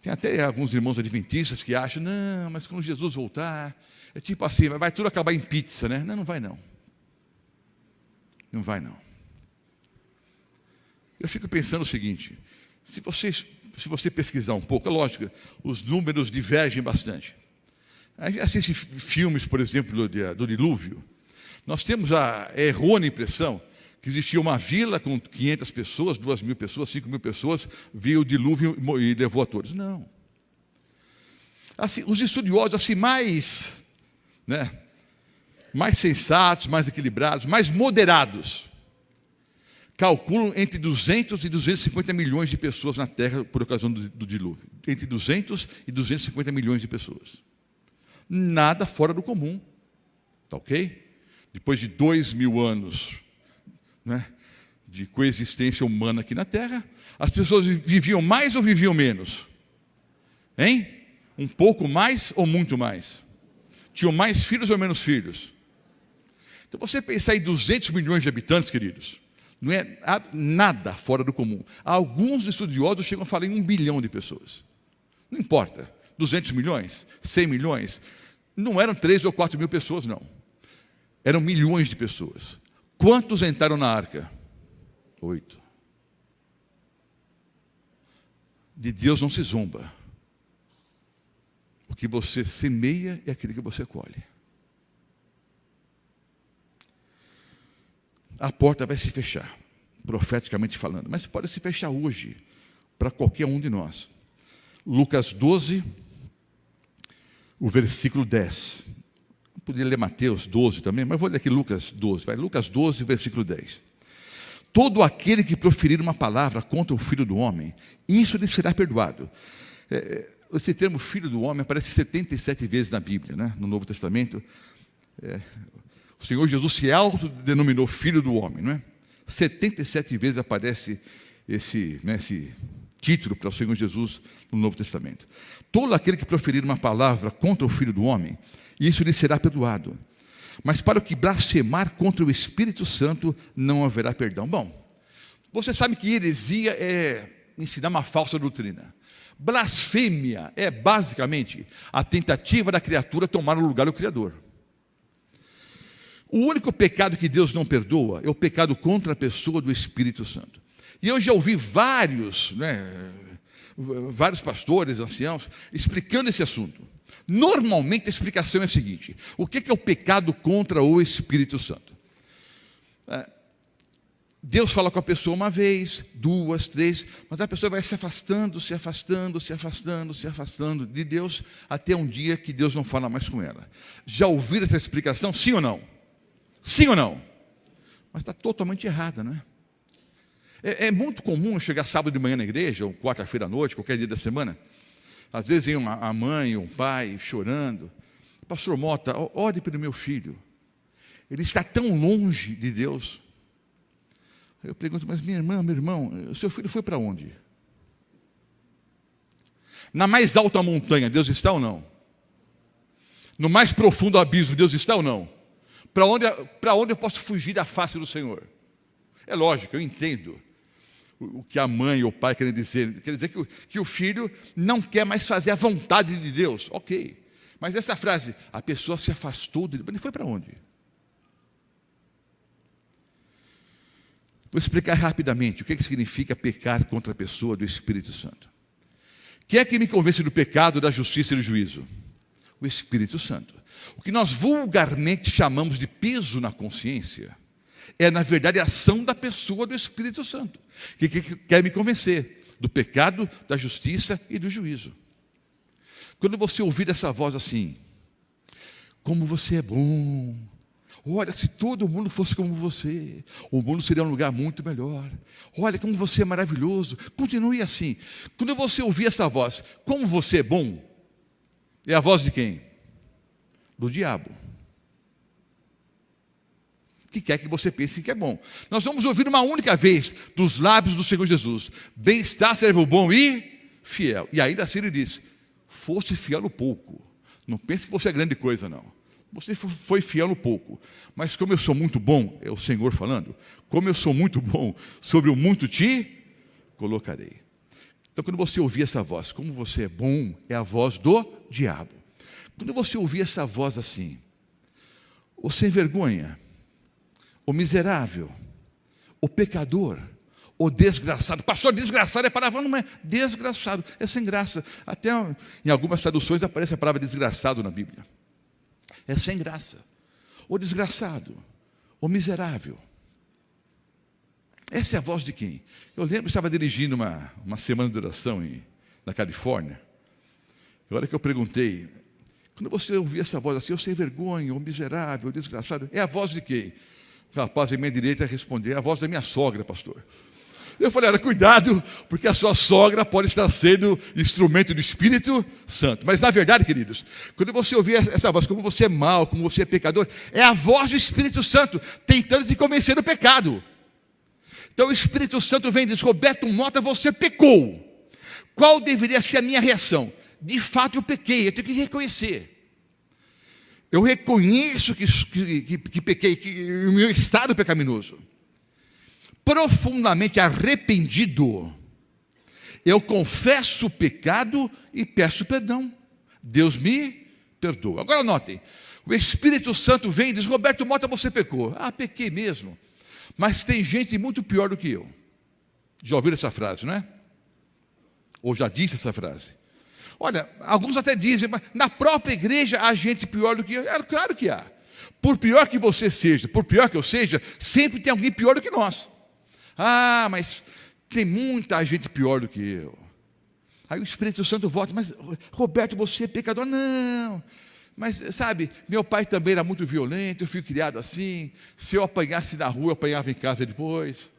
Tem até alguns irmãos adventistas que acham, não, mas quando Jesus voltar, é tipo assim, vai tudo acabar em pizza, né? Não, não vai não. Não vai não. Eu fico pensando o seguinte, se você pesquisar um pouco, é lógico, os números divergem bastante. A gente assiste filmes, por exemplo, do dilúvio. Nós temos a errônea impressão que existia uma vila com 500 pessoas, 2.000 pessoas, 5.000 pessoas, veio o dilúvio e levou a todos. Não. Assim, os estudiosos assim, mais sensatos, mais equilibrados, mais moderados, calculam entre 200 e 250 milhões de pessoas na Terra por ocasião do dilúvio. Entre 200 e 250 milhões de pessoas. Nada fora do comum. Tá ok? Depois de 2.000 anos de coexistência humana aqui na Terra, as pessoas viviam mais ou viviam menos? Hein? Um pouco mais ou muito mais? Tinham mais filhos ou menos filhos? Então você pensar em 200 milhões de habitantes, queridos, não é nada fora do comum. Alguns estudiosos chegam a falar em 1 bilhão de pessoas. Não importa, 200 milhões, 100 milhões, não eram 3 ou 4 mil pessoas, não. Eram milhões de pessoas. Quantos entraram na arca? 8. De Deus não se zomba. O que você semeia é aquilo que você colhe. A porta vai se fechar, profeticamente falando, mas pode se fechar hoje, para qualquer um de nós. Lucas 12, o versículo 10. Podia ler Mateus 12 também, mas vou ler aqui Lucas 12. Vai, Lucas 12, versículo 10. Todo aquele que proferir uma palavra contra o Filho do Homem, isso lhe será perdoado. Esse termo Filho do Homem aparece 77 vezes na Bíblia, no Novo Testamento. O Senhor Jesus se autodenominou Filho do Homem, não é? 77 vezes aparece esse título para o Senhor Jesus no Novo Testamento. Todo aquele que proferir uma palavra contra o Filho do Homem, isso lhe será perdoado. Mas para o que blasfemar contra o Espírito Santo, não haverá perdão. Bom, você sabe que heresia é ensinar uma falsa doutrina. Blasfêmia é basicamente a tentativa da criatura tomar o lugar do Criador. O único pecado que Deus não perdoa é o pecado contra a pessoa do Espírito Santo. E eu já ouvi vários pastores, anciãos, explicando esse assunto. Normalmente a explicação é a seguinte: o que é o pecado contra o Espírito Santo? Deus fala com a pessoa uma vez, 2, 3, mas a pessoa vai se afastando de Deus, até um dia que Deus não fala mais com ela. Já ouviram essa explicação? Sim ou não? Sim ou não? Mas está totalmente errada, não é? É muito comum chegar sábado de manhã na igreja, ou quarta-feira à noite, qualquer dia da semana. Às vezes vem a mãe ou um pai chorando. Pastor Mota, ore pelo meu filho. Ele está tão longe de Deus. Eu pergunto, mas minha irmã, meu irmão, o seu filho foi para onde? Na mais alta montanha, Deus está ou não? No mais profundo abismo, Deus está ou não? Para onde eu posso fugir da face do Senhor? É lógico, eu entendo o que a mãe ou o pai querem dizer. Quer dizer que o filho não quer mais fazer a vontade de Deus. Ok. Mas essa frase, a pessoa se afastou de Deus, ele foi para onde? Vou explicar rapidamente o que significa pecar contra a pessoa do Espírito Santo. Quem é que me convence do pecado, da justiça e do juízo? O Espírito Santo. O que nós vulgarmente chamamos de peso na consciência é, na verdade, a ação da pessoa do Espírito Santo, que quer me convencer do pecado, da justiça e do juízo. Quando você ouvir essa voz assim: como você é bom, olha, se todo mundo fosse como você, o mundo seria um lugar muito melhor. Olha como você é maravilhoso, continue assim. Quando você ouvir essa voz, como você é bom, é a voz de quem? Do diabo, que quer que você pense que é bom. Nós vamos ouvir uma única vez dos lábios do Senhor Jesus: bem-estar, servo bom e fiel. E ainda assim ele diz: foste fiel no pouco. Não pense que você é grande coisa, não. Você foi fiel no pouco, mas como eu sou muito bom, é o Senhor falando, como eu sou muito bom, sobre o muito te colocarei. Então, quando você ouvir essa voz, como você é bom, é a voz do diabo. Quando você ouvir essa voz assim, o sem vergonha, o miserável, o pecador, o desgraçado. Pastor, desgraçado é palavra, não é? Desgraçado, é sem graça. Até em algumas traduções aparece a palavra desgraçado na Bíblia. É sem graça. O desgraçado, o miserável. Essa é a voz de quem? Eu lembro que estava dirigindo uma semana de oração na Califórnia. Agora que eu perguntei, quando você ouvir essa voz assim, eu sem vergonha, o miserável, o desgraçado, é a voz de quem? O rapaz à minha direita respondeu, é a voz da minha sogra, pastor. Eu falei, olha, cuidado, porque a sua sogra pode estar sendo instrumento do Espírito Santo. Mas na verdade, queridos, quando você ouvir essa voz, como você é mau, como você é pecador, é a voz do Espírito Santo tentando te convencer do pecado. Então o Espírito Santo vem e diz, Roberto Mota, você pecou. Qual deveria ser a minha reação? De fato eu pequei, eu tenho que reconhecer. Eu reconheço que pequei, que o meu estado pecaminoso. Profundamente arrependido, eu confesso o pecado e peço perdão. Deus me perdoa. Agora notem, o Espírito Santo vem e diz, Roberto Mota, você pecou. Ah, pequei mesmo. Mas tem gente muito pior do que eu. Já ouviram essa frase, não é? Ou já disse essa frase? Olha, alguns até dizem, mas na própria igreja há gente pior do que eu. É claro que há. Por pior que você seja, por pior que eu seja, sempre tem alguém pior do que nós. Ah, mas tem muita gente pior do que eu. Aí o Espírito Santo volta, mas Roberto, você é pecador? Não. Mas, sabe, meu pai também era muito violento, eu fui criado assim. Se eu apanhasse na rua, eu apanhava em casa depois.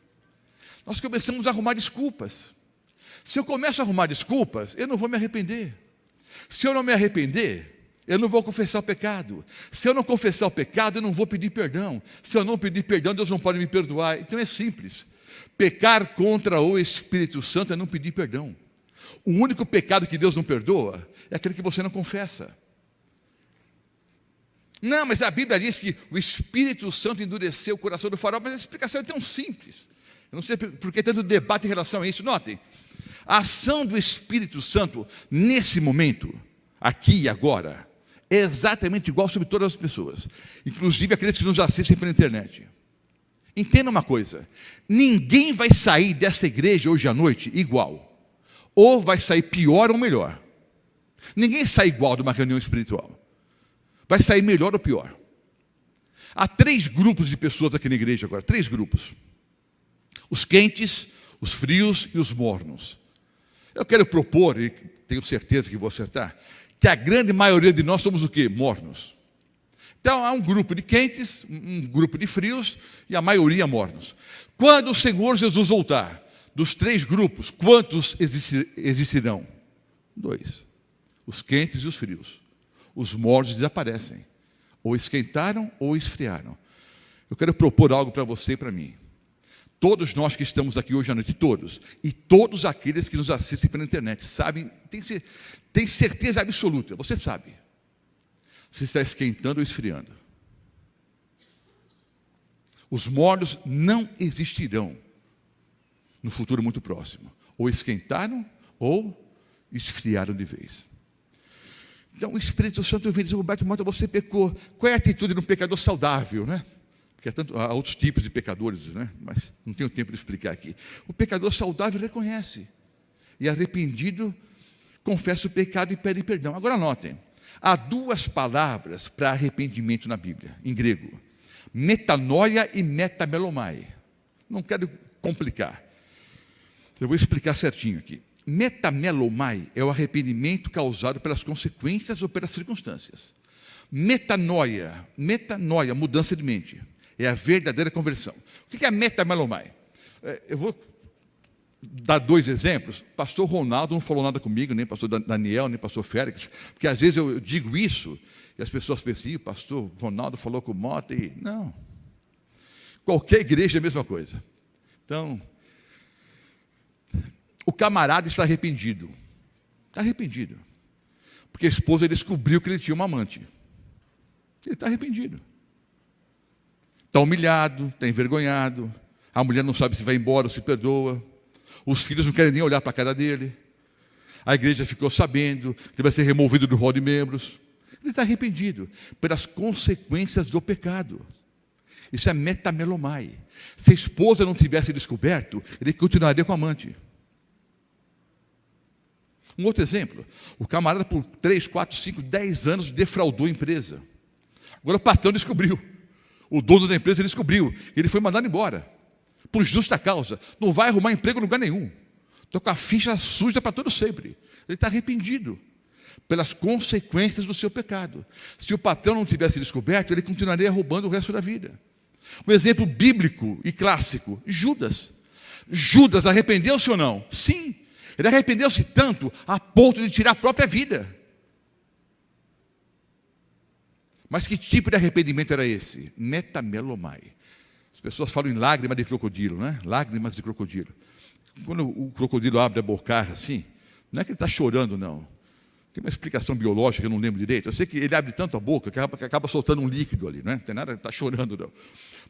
Nós começamos a arrumar desculpas. Se eu começo a arrumar desculpas, eu não vou me arrepender. Se eu não me arrepender, eu não vou confessar o pecado. Se eu não confessar o pecado, eu não vou pedir perdão. Se eu não pedir perdão, Deus não pode me perdoar. Então é simples. Pecar contra o Espírito Santo é não pedir perdão. O único pecado que Deus não perdoa é aquele que você não confessa. Não, mas a Bíblia diz que o Espírito Santo endureceu o coração do faraó, mas a explicação é tão simples. Eu não sei por que tanto debate em relação a isso. Notem, a ação do Espírito Santo, nesse momento, aqui e agora, é exatamente igual sobre todas as pessoas, inclusive aqueles que nos assistem pela internet. Entenda uma coisa, ninguém vai sair dessa igreja hoje à noite igual, ou vai sair pior ou melhor. Ninguém sai igual de uma reunião espiritual, vai sair melhor ou pior. Há 3 grupos de pessoas aqui na igreja agora, 3 grupos. Os quentes, os frios e os mornos. Eu quero propor, e tenho certeza que vou acertar, que a grande maioria de nós somos o quê? Mornos. Então há um grupo de quentes, um grupo de frios e a maioria mornos. Quando o Senhor Jesus voltar, dos 3 grupos, quantos existirão? 2. Os quentes e os frios. Os mornos desaparecem. Ou esquentaram ou esfriaram. Eu quero propor algo para você e para mim. Todos nós que estamos aqui hoje à noite, todos, e todos aqueles que nos assistem pela internet, sabem, tem certeza absoluta, você sabe, se está esquentando ou esfriando. Os mornos não existirão no futuro muito próximo. Ou esquentaram ou esfriaram de vez. Então o Espírito Santo vem dizer, Roberto Mota, você pecou. Qual é a atitude de um pecador saudável, né? Porque há outros tipos de pecadores, né? Mas não tenho tempo de explicar aqui. O pecador saudável reconhece. E arrependido, confessa o pecado e pede perdão. Agora notem, há 2 palavras para arrependimento na Bíblia, em grego. Metanoia e metamelomai. Não quero complicar. Eu vou explicar certinho aqui. Metamelomai é o arrependimento causado pelas consequências ou pelas circunstâncias. Metanoia, mudança de mente. É a verdadeira conversão. O que é metamelomai? Eu vou dar 2 exemplos. Pastor Ronaldo não falou nada comigo, nem pastor Daniel, nem pastor Félix, porque às vezes eu digo isso e as pessoas pensam, o pastor Ronaldo falou com o Mota e... Não. Qualquer igreja é a mesma coisa. Então, o camarada está arrependido. Está arrependido. Porque a esposa descobriu que ele tinha uma amante. Ele está arrependido. Está humilhado, está envergonhado. A mulher não sabe se vai embora ou se perdoa. Os filhos não querem nem olhar para a cara dele. A igreja ficou sabendo que vai ser removido do rol de membros. Ele está arrependido pelas consequências do pecado. Isso é metamelomai. Se a esposa não tivesse descoberto, ele continuaria com a amante. Um outro exemplo, o camarada por 3, 4, 5, 10 anos defraudou a empresa. Agora o patrão descobriu, o dono da empresa descobriu, ele foi mandado embora, por justa causa, não vai arrumar emprego em lugar nenhum. Estou com a ficha suja para todo sempre. Ele está arrependido pelas consequências do seu pecado. Se o patrão não tivesse descoberto, ele continuaria roubando o resto da vida. Um exemplo bíblico e clássico, Judas. Judas arrependeu-se ou não? Sim. Ele arrependeu-se tanto a ponto de tirar a própria vida. Mas que tipo de arrependimento era esse? Metamelomai. As pessoas falam em lágrima de crocodilo, né? Lágrimas de crocodilo. Quando o crocodilo abre a bocarra assim, não é que ele está chorando, não. Tem uma explicação biológica que eu não lembro direito. Eu sei que ele abre tanto a boca que acaba soltando um líquido ali, não é? Não tem nada, está chorando, não.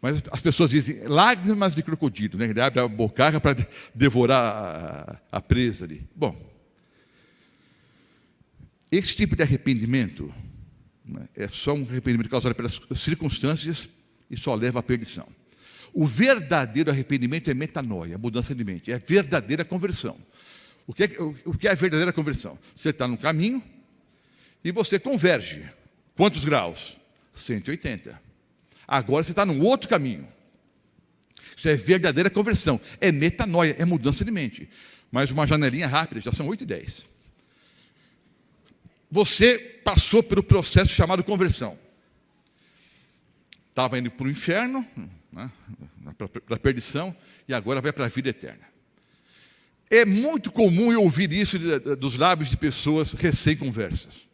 Mas as pessoas dizem lágrimas de crocodilo, né? Ele abre a bocarra para devorar a presa ali. Bom, esse tipo de arrependimento, né, é só um arrependimento causado pelas circunstâncias e só leva à perdição. O verdadeiro arrependimento é metanoia, mudança de mente, é a verdadeira conversão. O que é a verdadeira conversão? Você está no caminho e você converge. Quantos graus? 180. Agora você está num outro caminho. Isso é verdadeira conversão. É metanoia, é mudança de mente. Mas uma janelinha rápida, já são 8h10. Você passou pelo processo chamado conversão. Estava indo para o inferno, né, para a perdição, e agora vai para a vida eterna. É muito comum eu ouvir isso dos lábios de pessoas recém-conversas.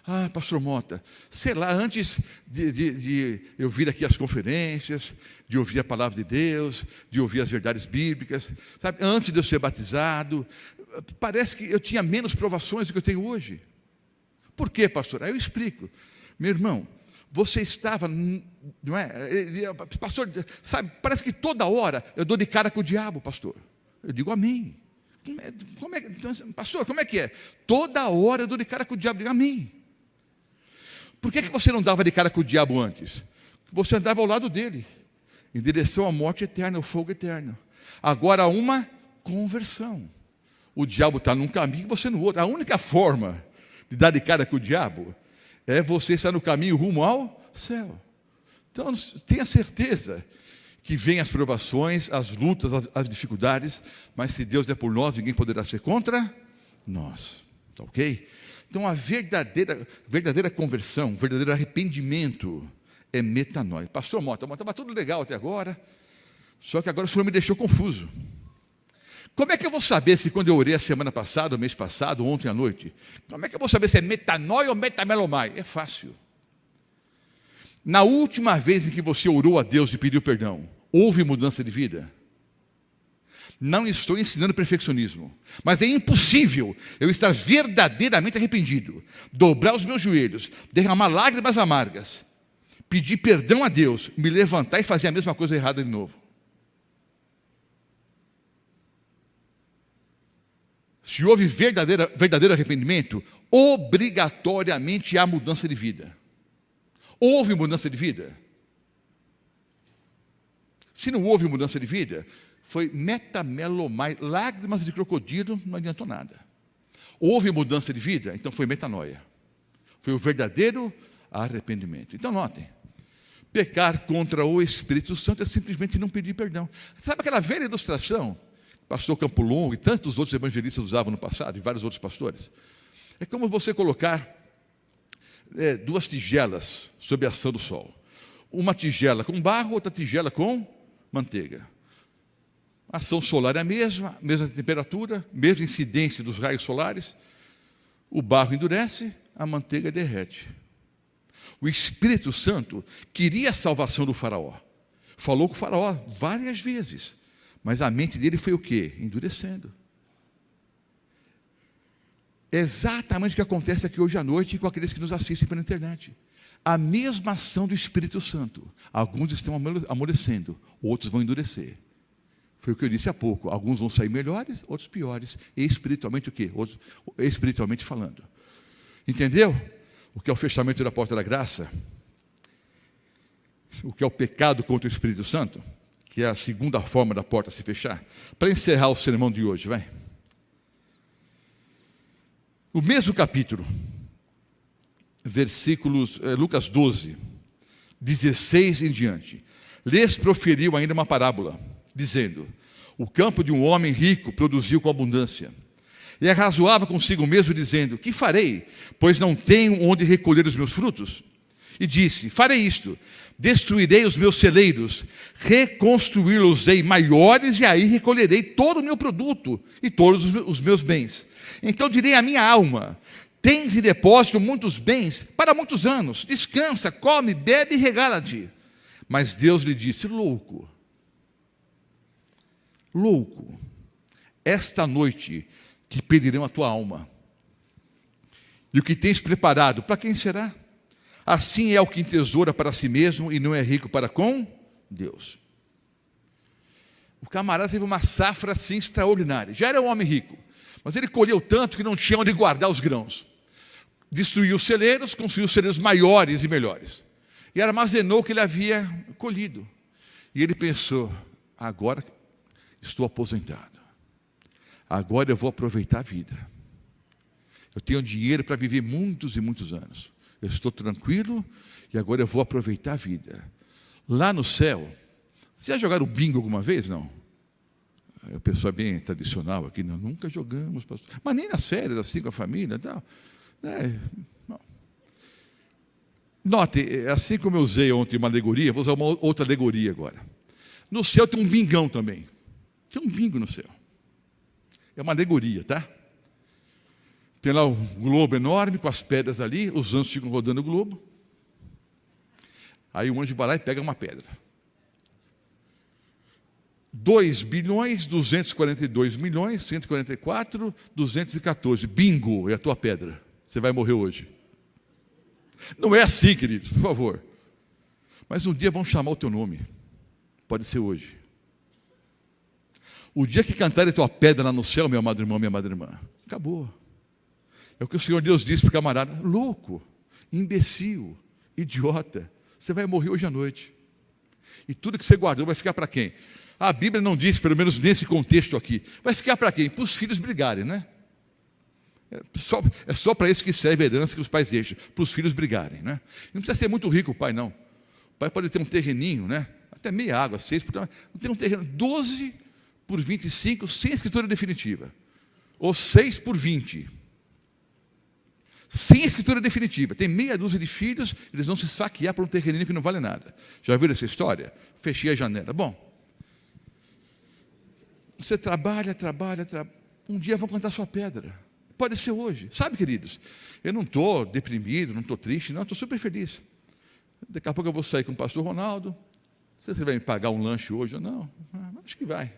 Ah, pastor Mota, sei lá, antes de eu vir aqui às conferências, de ouvir a palavra de Deus, de ouvir as verdades bíblicas, sabe, antes de eu ser batizado, parece que eu tinha menos provações do que eu tenho hoje. Por quê, pastor? Aí eu explico. Meu irmão, você estava, não é? Pastor, sabe, parece que toda hora eu dou de cara com o diabo, pastor. Eu digo amém. Pastor, como é que é? Toda hora eu dou de cara com o diabo. Eu digo amém. Por que você não dava de cara com o diabo antes? Você andava ao lado dele, em direção à morte eterna, ao fogo eterno. Agora há uma conversão. O diabo está num caminho e você no outro. A única forma de dar de cara com o diabo é você estar no caminho rumo ao céu. Então, tenha certeza que vêm as provações, as lutas, as dificuldades, mas se Deus é por nós, ninguém poderá ser contra nós. Tá ok? Então, a verdadeira conversão, o verdadeiro arrependimento é metanoia. Pastor Mota, estava tudo legal até agora, só que agora o senhor me deixou confuso. Como é que eu vou saber se quando eu orei a semana passada, o mês passado, ontem à noite, como é que eu vou saber se é metanoia ou metamelomai? É fácil. Na última vez em que você orou a Deus e pediu perdão, houve mudança de vida? Não estou ensinando perfeccionismo, mas é impossível eu estar verdadeiramente arrependido, dobrar os meus joelhos, derramar lágrimas amargas, pedir perdão a Deus, me levantar e fazer a mesma coisa errada de novo. Se houve verdadeiro arrependimento, obrigatoriamente há mudança de vida. Houve mudança de vida? Se não houve mudança de vida, foi metamelomai, lágrimas de crocodilo, não adiantou nada. Houve mudança de vida, então foi metanoia. Foi o verdadeiro arrependimento. Então notem, pecar contra o Espírito Santo é simplesmente não pedir perdão. Sabe aquela velha ilustração? Pastor Campo Longo e tantos outros evangelistas usavam no passado, e vários outros pastores. É como você colocar duas tigelas sob a ação do sol. Uma tigela com barro, outra tigela com manteiga. A ação solar é a mesma temperatura, mesma incidência dos raios solares. O barro endurece, a manteiga derrete. O Espírito Santo queria a salvação do faraó. Falou com o faraó várias vezes. Mas a mente dele foi o quê? Endurecendo. É exatamente o que acontece aqui hoje à noite com aqueles que nos assistem pela internet. A mesma ação do Espírito Santo. Alguns estão amolecendo, outros vão endurecer. Foi o que eu disse há pouco. Alguns vão sair melhores, outros piores. E espiritualmente o quê? Espiritualmente falando. Entendeu? O que é o fechamento da porta da graça? O que é o pecado contra o Espírito Santo? Que é a segunda forma da porta se fechar. Para encerrar o sermão de hoje, vai. O mesmo capítulo, versículos, Lucas 12, 16 em diante. Lhes proferiu ainda uma parábola, dizendo: o campo de um homem rico produziu com abundância. E arrazoava consigo mesmo, dizendo: que farei, pois não tenho onde recolher os meus frutos? E disse: farei isto, destruirei os meus celeiros, reconstruí-los-ei maiores, e aí recolherei todo o meu produto e todos os meus bens. Então direi à minha alma: tens em depósito muitos bens para muitos anos, descansa, come, bebe e regala-te. Mas Deus lhe disse: louco, esta noite te pedirão a tua alma, e o que tens preparado, para quem será? Assim é o que entesoura para si mesmo e não é rico para com Deus. O camarada teve uma safra assim extraordinária. Já era um homem rico, mas ele colheu tanto que não tinha onde guardar os grãos. Destruiu os celeiros, construiu celeiros maiores e melhores. E armazenou o que ele havia colhido. E ele pensou: agora estou aposentado. Agora eu vou aproveitar a vida. Eu tenho dinheiro para viver muitos e muitos anos. Eu estou tranquilo e agora eu vou aproveitar a vida. Lá no céu, vocês já jogaram bingo alguma vez? Não? O pessoal é bem tradicional aqui, não, nunca jogamos, pastor. Mas nem nas férias, assim, com a família e tal. Não. Note, assim como eu usei ontem uma alegoria, vou usar uma outra alegoria agora. No céu tem um bingão também. Tem um bingo no céu. É uma alegoria, tá? Tem lá um globo enorme com as pedras ali, os anjos ficam rodando o globo. Aí o anjo vai lá e pega uma pedra. 2.242.144.214. Bingo, é a tua pedra. Você vai morrer hoje. Não é assim, queridos, por favor. Mas um dia vão chamar o teu nome. Pode ser hoje. O dia que cantarem a tua pedra lá no céu, meu amado irmão, minha amada irmã, acabou. É o que o Senhor Deus disse para o camarada: louco, imbecil, idiota, você vai morrer hoje à noite. E tudo que você guardou vai ficar para quem? A Bíblia não diz, pelo menos nesse contexto aqui. Vai ficar para quem? Para os filhos brigarem, né? É só para isso que serve a herança que os pais deixam, para os filhos brigarem, né? Não precisa ser muito rico o pai, não. O pai pode ter um terreninho, né? Até meia água, 6 por... Tem um terreno 12 por 25, sem escritura definitiva. Ou 6 por 20. Sem escritura definitiva. Tem meia dúzia de filhos, eles vão se saquear por um terreninho que não vale nada. Já viram essa história? Fechei a janela. Bom, você trabalha. Um dia vão cantar sua pedra. Pode ser hoje. Sabe, queridos, eu não estou deprimido, não estou triste, não, estou super feliz. Daqui a pouco eu vou sair com o pastor Ronaldo. Não sei se ele vai me pagar um lanche hoje ou não. Acho que vai.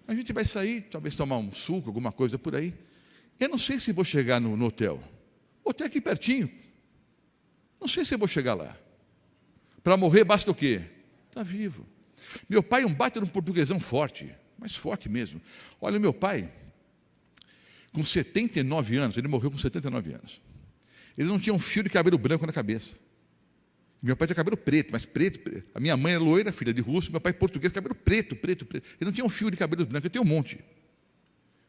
A gente vai sair, talvez tomar um suco, alguma coisa por aí. Eu não sei se vou chegar no hotel. O hotel é aqui pertinho. Não sei se eu vou chegar lá. Para morrer basta o quê? Está vivo. Meu pai é um baita de um portuguesão forte, mas forte mesmo. Olha, o meu pai, com 79 anos, ele morreu com 79 anos. Ele não tinha um fio de cabelo branco na cabeça. Meu pai tinha cabelo preto, mas preto. A minha mãe é loira, filha de russo, meu pai é português, cabelo preto. Ele não tinha um fio de cabelo branco, eu tenho um monte.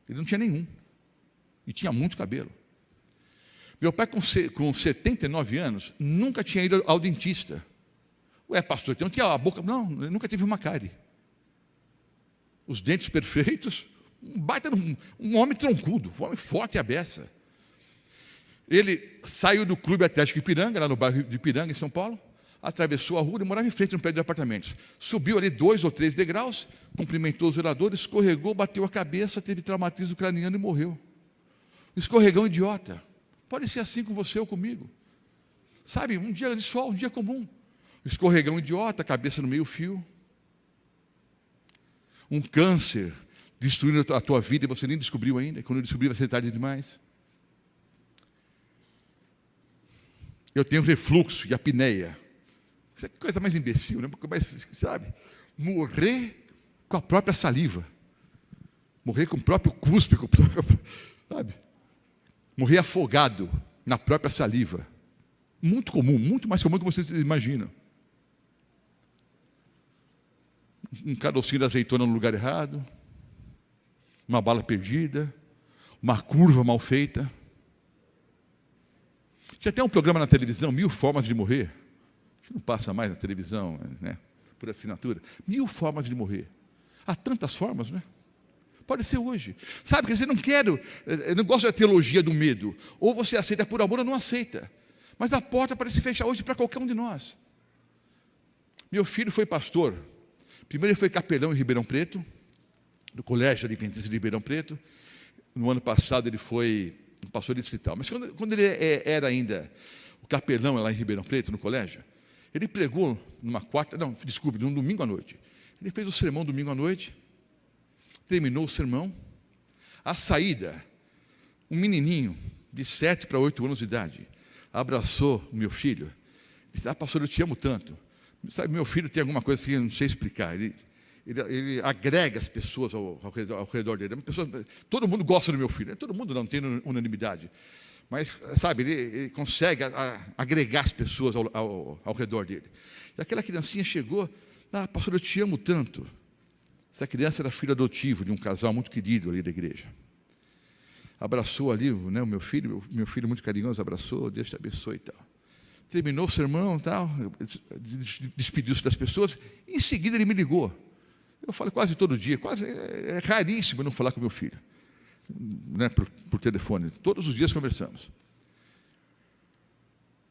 Ele não tinha nenhum. E tinha muito cabelo. Meu pai, com 79 anos, nunca tinha ido ao dentista. Ué, pastor, então que a boca... Não, ele nunca teve uma cárie. Os dentes perfeitos, um homem troncudo, um homem forte e a beça. Ele saiu do Clube Atlético Ipiranga, lá no bairro de Ipiranga, em São Paulo, atravessou a rua e morava em frente a um prédio de apartamentos. Subiu ali 2 ou 3 degraus, cumprimentou os oradores, escorregou, bateu a cabeça, teve traumatismo craniano e morreu. Escorregão idiota. Pode ser assim com você ou comigo. Sabe, um dia de sol, um dia comum. Escorregão idiota, cabeça no meio fio. Um câncer destruindo a tua vida e você nem descobriu ainda. Quando descobrir vai ser tarde demais. Eu tenho refluxo e apneia. Que coisa mais imbecil, né? Sabe? Morrer com a própria saliva. Morrer com o próprio cuspe, com o próprio, sabe? Morrer afogado na própria saliva. Muito comum, muito mais comum do que vocês imaginam. Um carocinho de azeitona no lugar errado, uma bala perdida, uma curva mal feita. Tinha até um programa na televisão, 1000 formas de morrer. Que não passa mais na televisão, né? Por assinatura. 1000 formas de morrer. Há tantas formas, né? Pode ser hoje. Sabe, que eu não gosto da teologia do medo. Ou você aceita por amor ou não aceita. Mas a porta parece fechar hoje para qualquer um de nós. Meu filho foi pastor. Primeiro ele foi capelão em Ribeirão Preto, do Colégio Adventista de Ribeirão Preto. No ano passado ele foi um pastor distrital. Mas quando ele era ainda o capelão lá em Ribeirão Preto, no colégio, ele pregou num domingo à noite. Ele fez o sermão domingo à noite, terminou o sermão. À saída, um menininho de 7 para 8 anos de idade abraçou o meu filho. Disse: pastor, eu te amo tanto. Sabe, meu filho tem alguma coisa que eu não sei explicar. Ele agrega as pessoas ao redor dele. Todo mundo gosta do meu filho. Todo mundo não tem unanimidade. Mas, sabe, ele consegue agregar as pessoas ao redor dele. E aquela criancinha chegou: pastor, eu te amo tanto. Essa criança era filho adotivo de um casal muito querido ali da igreja. Abraçou ali, né, o meu filho muito carinhoso, abraçou: Deus te abençoe e tal. Terminou o sermão, tal, despediu-se das pessoas. Em seguida ele me ligou. Eu falo quase todo dia, é raríssimo não falar com meu filho, né, por telefone. Todos os dias conversamos.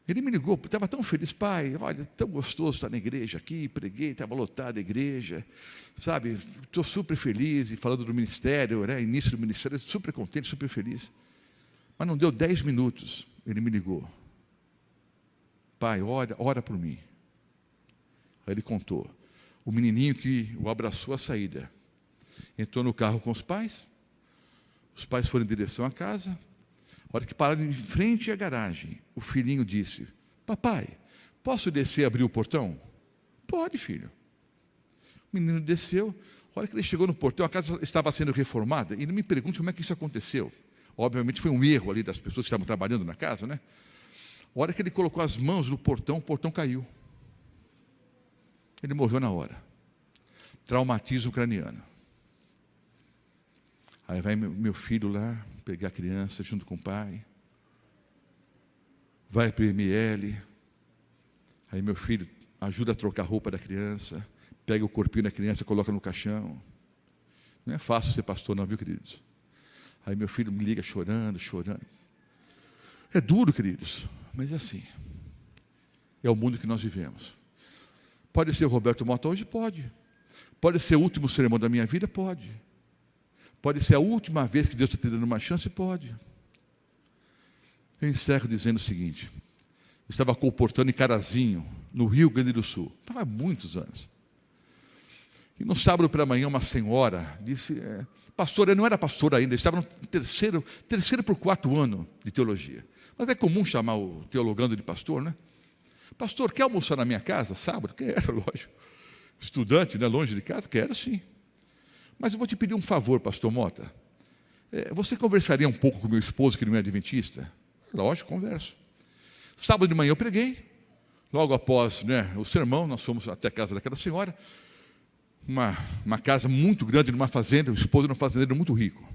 Ele me ligou, estava tão feliz: pai, olha, tão gostoso estar na igreja aqui, preguei, estava lotada a igreja, sabe, estou super feliz, e falando do ministério, né, início do ministério, super contente, super feliz. Mas não deu 10 minutos, ele me ligou: pai, ora por mim. Aí ele contou. O menininho que o abraçou à saída entrou no carro com os pais foram em direção à casa. A hora que pararam em frente à garagem, o filhinho disse: papai, posso descer e abrir o portão? Pode, filho. O menino desceu. A hora que ele chegou no portão, a casa estava sendo reformada, e não me pergunte como é que isso aconteceu. Obviamente foi um erro ali das pessoas que estavam trabalhando na casa, né? A hora que ele colocou as mãos no portão, o portão caiu. Ele morreu na hora. Traumatismo craniano. Aí vai meu filho lá, pegar a criança junto com o pai. Vai para o ML. Aí meu filho ajuda a trocar a roupa da criança. Pega o corpinho da criança, coloca no caixão. Não é fácil ser pastor não, viu, queridos? Aí meu filho me liga chorando. É duro, queridos, mas é assim. É o mundo que nós vivemos. Pode ser o Roberto Mota hoje? Pode. Pode ser o último sermão da minha vida? Pode. Pode ser a última vez que Deus está te dando uma chance? Pode. Eu encerro dizendo o seguinte: eu estava comportando em Carazinho, no Rio Grande do Sul. Estava há muitos anos. E no sábado pela manhã, uma senhora disse: pastor, eu não era pastor ainda, eu estava no terceiro para o 4º ano de teologia. Mas é comum chamar o teologando de pastor, né? Pastor, quer almoçar na minha casa sábado? Quero, lógico. Estudante, né, longe de casa? Quero, sim. Mas eu vou te pedir um favor, pastor Mota. Você conversaria um pouco com meu esposo, que não é adventista? Lógico, converso. Sábado de manhã eu preguei. Logo após, né, o sermão, nós fomos até a casa daquela senhora. Uma casa muito grande, numa fazenda. O esposo era um fazendeiro muito rico.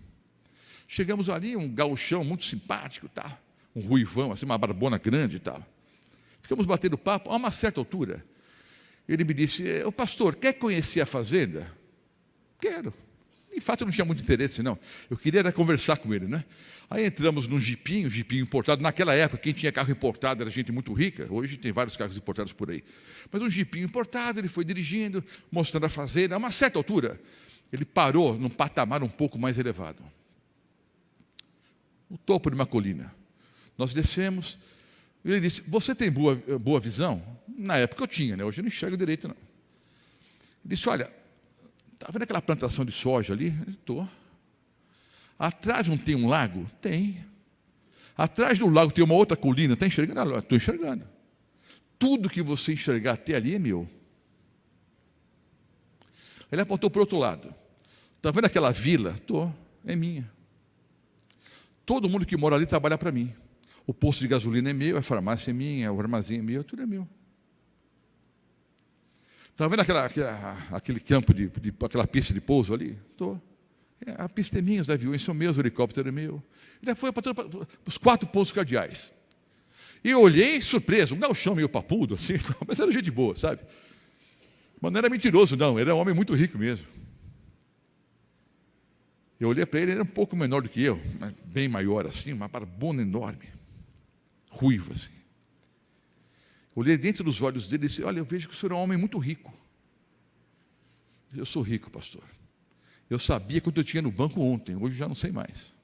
Chegamos ali, um gauchão muito simpático, tá? Um ruivão, assim, uma barbona grande e tal. Ficamos batendo papo. A uma certa altura, ele me disse: o pastor, quer conhecer a fazenda? Quero. De fato, eu não tinha muito interesse, não. Eu queria era conversar com ele, né? Aí entramos num jipinho importado. Naquela época, quem tinha carro importado era gente muito rica. Hoje tem vários carros importados por aí. Mas um jipinho importado, ele foi dirigindo, mostrando a fazenda. A uma certa altura, ele parou num patamar um pouco mais elevado. O topo de uma colina. Nós descemos. Ele disse: você tem boa visão? Na época eu tinha, né? Hoje eu não enxergo direito, não. Ele disse: olha, está vendo aquela plantação de soja ali? Estou. Atrás não tem um lago? Tem. Atrás do lago tem uma outra colina. Está enxergando? Estou enxergando. Tudo que você enxergar até ali é meu. Ele apontou para o outro lado. Está vendo aquela vila? É minha. Todo mundo que mora ali trabalha para mim. O posto de gasolina é meu, a farmácia é minha, o armazém é meu, tudo é meu. Está vendo aquele campo, aquela pista de pouso ali? A pista é minha, os aviões são meus, o helicóptero é meu. Ele foi para os 4 pontos cardeais. E eu olhei surpreso, um gauchão meio papudo, assim, mas era gente boa, sabe? Mas não era mentiroso, não, era um homem muito rico mesmo. Eu olhei para ele, ele era um pouco menor do que eu, mas bem maior assim, uma barbona enorme, ruivo assim. Olhei dentro dos olhos dele e disse: olha, eu vejo que o senhor é um homem muito rico. Eu sou rico, pastor. Eu sabia quanto eu tinha no banco ontem, hoje já não sei mais.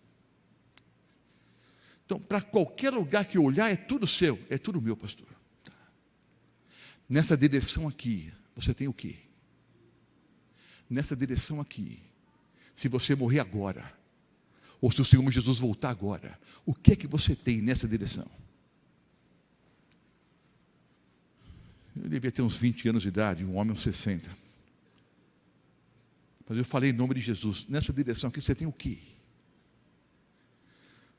Então, para qualquer lugar que eu olhar, é tudo seu, é tudo meu, pastor. Tá. Nessa direção aqui, você tem o quê? Nessa direção aqui, se você morrer agora, ou se o Senhor Jesus voltar agora, o que é que você tem nessa direção? Eu devia ter uns 20 anos de idade, um homem uns 60. Mas eu falei em nome de Jesus, nessa direção aqui você tem o quê?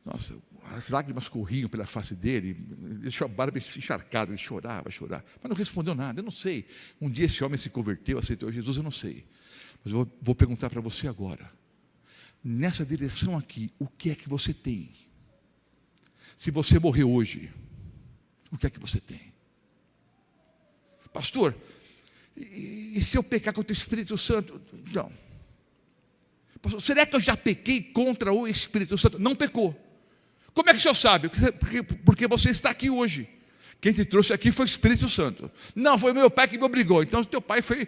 Nossa, as lágrimas corriam pela face dele, ele deixou a barba encharcada, ele chorava, mas não respondeu nada. Eu não sei, um dia esse homem se converteu, aceitou Jesus, eu não sei. Mas eu vou perguntar para você agora, nessa direção aqui, o que é que você tem? Se você morrer hoje, o que é que você tem? Pastor, e se eu pecar contra o Espírito Santo? Não. Pastor, será que eu já pequei contra o Espírito Santo? Não pecou. Como é que o senhor sabe? Porque você está aqui hoje. Quem te trouxe aqui foi o Espírito Santo. Não, foi meu pai que me obrigou. Então, teu pai foi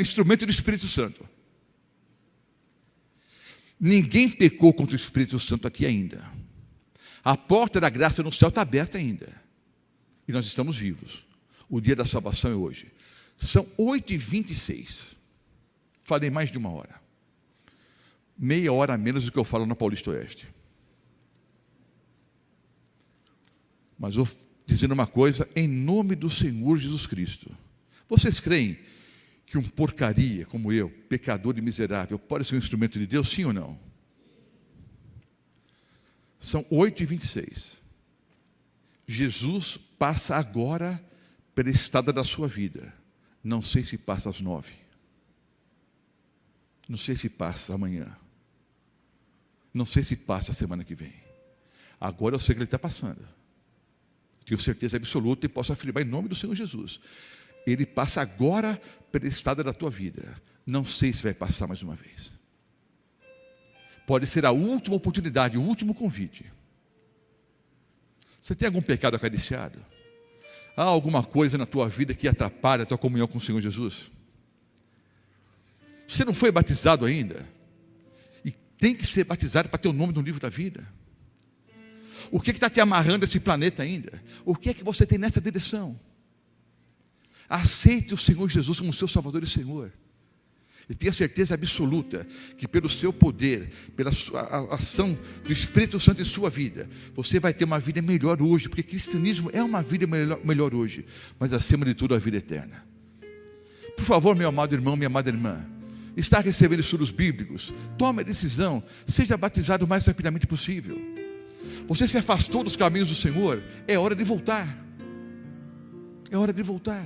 instrumento do Espírito Santo. Ninguém pecou contra o Espírito Santo aqui ainda. A porta da graça no céu está aberta ainda. E nós estamos vivos. O dia da salvação é hoje. São 8h26. Falei mais de 1 hora. Meia hora a menos do que eu falo na Paulista Oeste. Mas vou dizendo uma coisa em nome do Senhor Jesus Cristo. Vocês creem que um porcaria como eu, pecador e miserável, pode ser um instrumento de Deus, sim ou não? São 8h26. Jesus passa agora pela estrada da sua vida. Não sei se passa às 9. Não sei se passa amanhã. Não sei se passa a semana que vem. Agora eu sei que ele está passando. Tenho certeza absoluta e posso afirmar em nome do Senhor Jesus. Ele passa agora pela estrada da tua vida. Não sei se vai passar mais uma vez. Pode ser a última oportunidade, o último convite. Você tem algum pecado acariciado? Há alguma coisa na tua vida que atrapalha a tua comunhão com o Senhor Jesus? Você não foi batizado ainda? E tem que ser batizado para ter o nome no livro da vida. O que está te amarrando a esse planeta ainda? O que é que você tem nessa direção? Aceite o Senhor Jesus como seu Salvador e Senhor. E tenha certeza absoluta que pelo seu poder, pela sua ação do Espírito Santo em sua vida, você vai ter uma vida melhor hoje, porque cristianismo é uma vida melhor hoje, mas acima de tudo a vida eterna. Por favor, meu amado irmão, minha amada irmã, está recebendo estudos bíblicos, tome a decisão, seja batizado o mais rapidamente possível. Você se afastou dos caminhos do Senhor, é hora de voltar. É hora de voltar.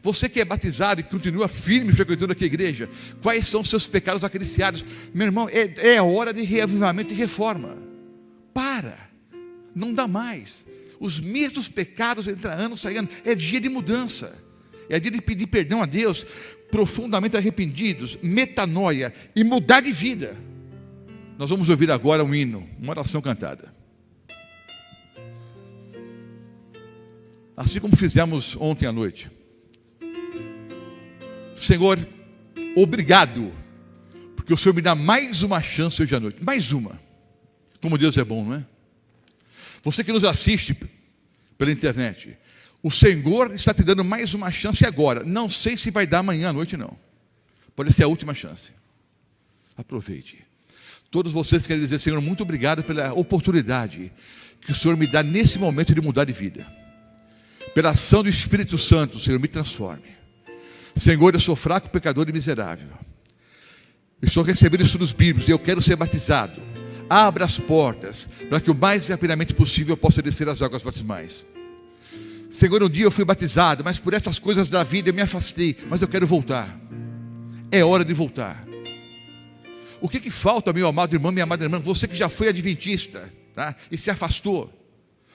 Você que é batizado e continua firme frequentando aqui a igreja, quais são os seus pecados acariciados? Meu irmão, é hora de reavivamento e reforma. Para, não dá mais. Os mesmos pecados entrando, saindo. É dia de mudança. É dia de pedir perdão a Deus, profundamente arrependidos, metanoia e mudar de vida. Nós vamos ouvir agora um hino, uma oração cantada. Assim como fizemos ontem à noite. Senhor, obrigado, porque o Senhor me dá mais uma chance hoje à noite. Mais uma. Como Deus é bom, não é? Você que nos assiste pela internet, o Senhor está te dando mais uma chance agora. Não sei se vai dar amanhã à noite, não. Pode ser a última chance. Aproveite. Todos vocês querem dizer: Senhor, muito obrigado pela oportunidade que o Senhor me dá nesse momento de mudar de vida. Pela ação do Espírito Santo, Senhor, me transforme. Senhor, eu sou fraco, pecador e miserável. Estou recebendo estudos bíblicos e eu quero ser batizado. Abra as portas para que o mais rapidamente possível eu possa descer as águas batismais. Senhor, um dia eu fui batizado, mas por essas coisas da vida eu me afastei, mas eu quero voltar. É hora de voltar. O que falta, meu amado irmão, minha amada irmã, você que já foi adventista, tá? E se afastou,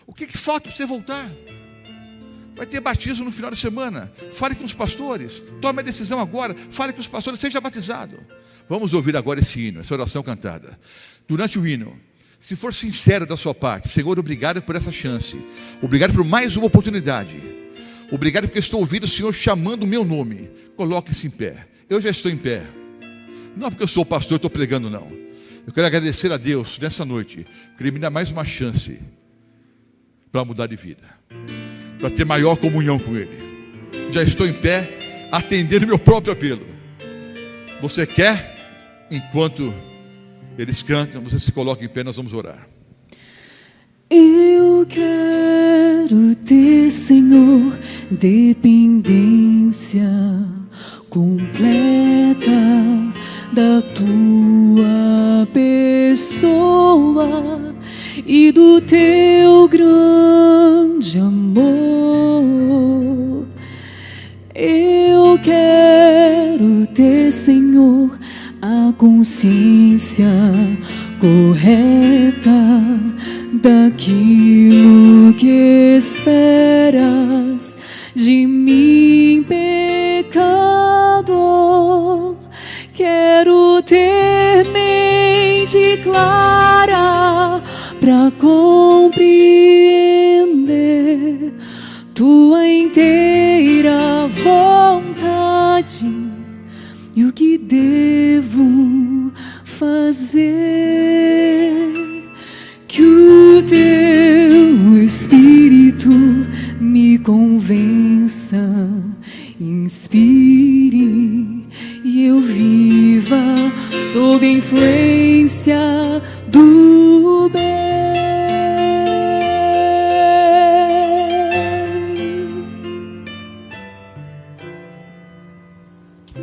o que falta para você voltar? Vai ter batismo no final de semana. Fale com os pastores, tome a decisão agora. Fale com os pastores, seja batizado. Vamos ouvir agora esse hino, essa oração cantada. Durante o hino, se for sincero da sua parte: Senhor, obrigado por essa chance, obrigado por mais uma oportunidade, obrigado porque estou ouvindo o Senhor chamando o meu nome. Coloque-se em pé. Eu já estou em pé, não porque eu sou pastor e estou pregando, não. Eu quero agradecer a Deus nessa noite, que Ele me dá mais uma chance para mudar de vida, para ter maior comunhão com Ele. Já estou em pé, atendendo meu próprio apelo. Você quer? Enquanto eles cantam, você se coloca em pé, nós vamos orar. Eu quero ter, Senhor, dependência completa da Tua pessoa e do Teu grande amor. Eu quero ter, Senhor, a consciência correta daquilo que esperas de mim, pecador. Quero ter mente clara para compreender Tua inteira vontade e o que devo fazer. Que o Teu Espírito me convença, inspire e eu viva sob a influência do bem.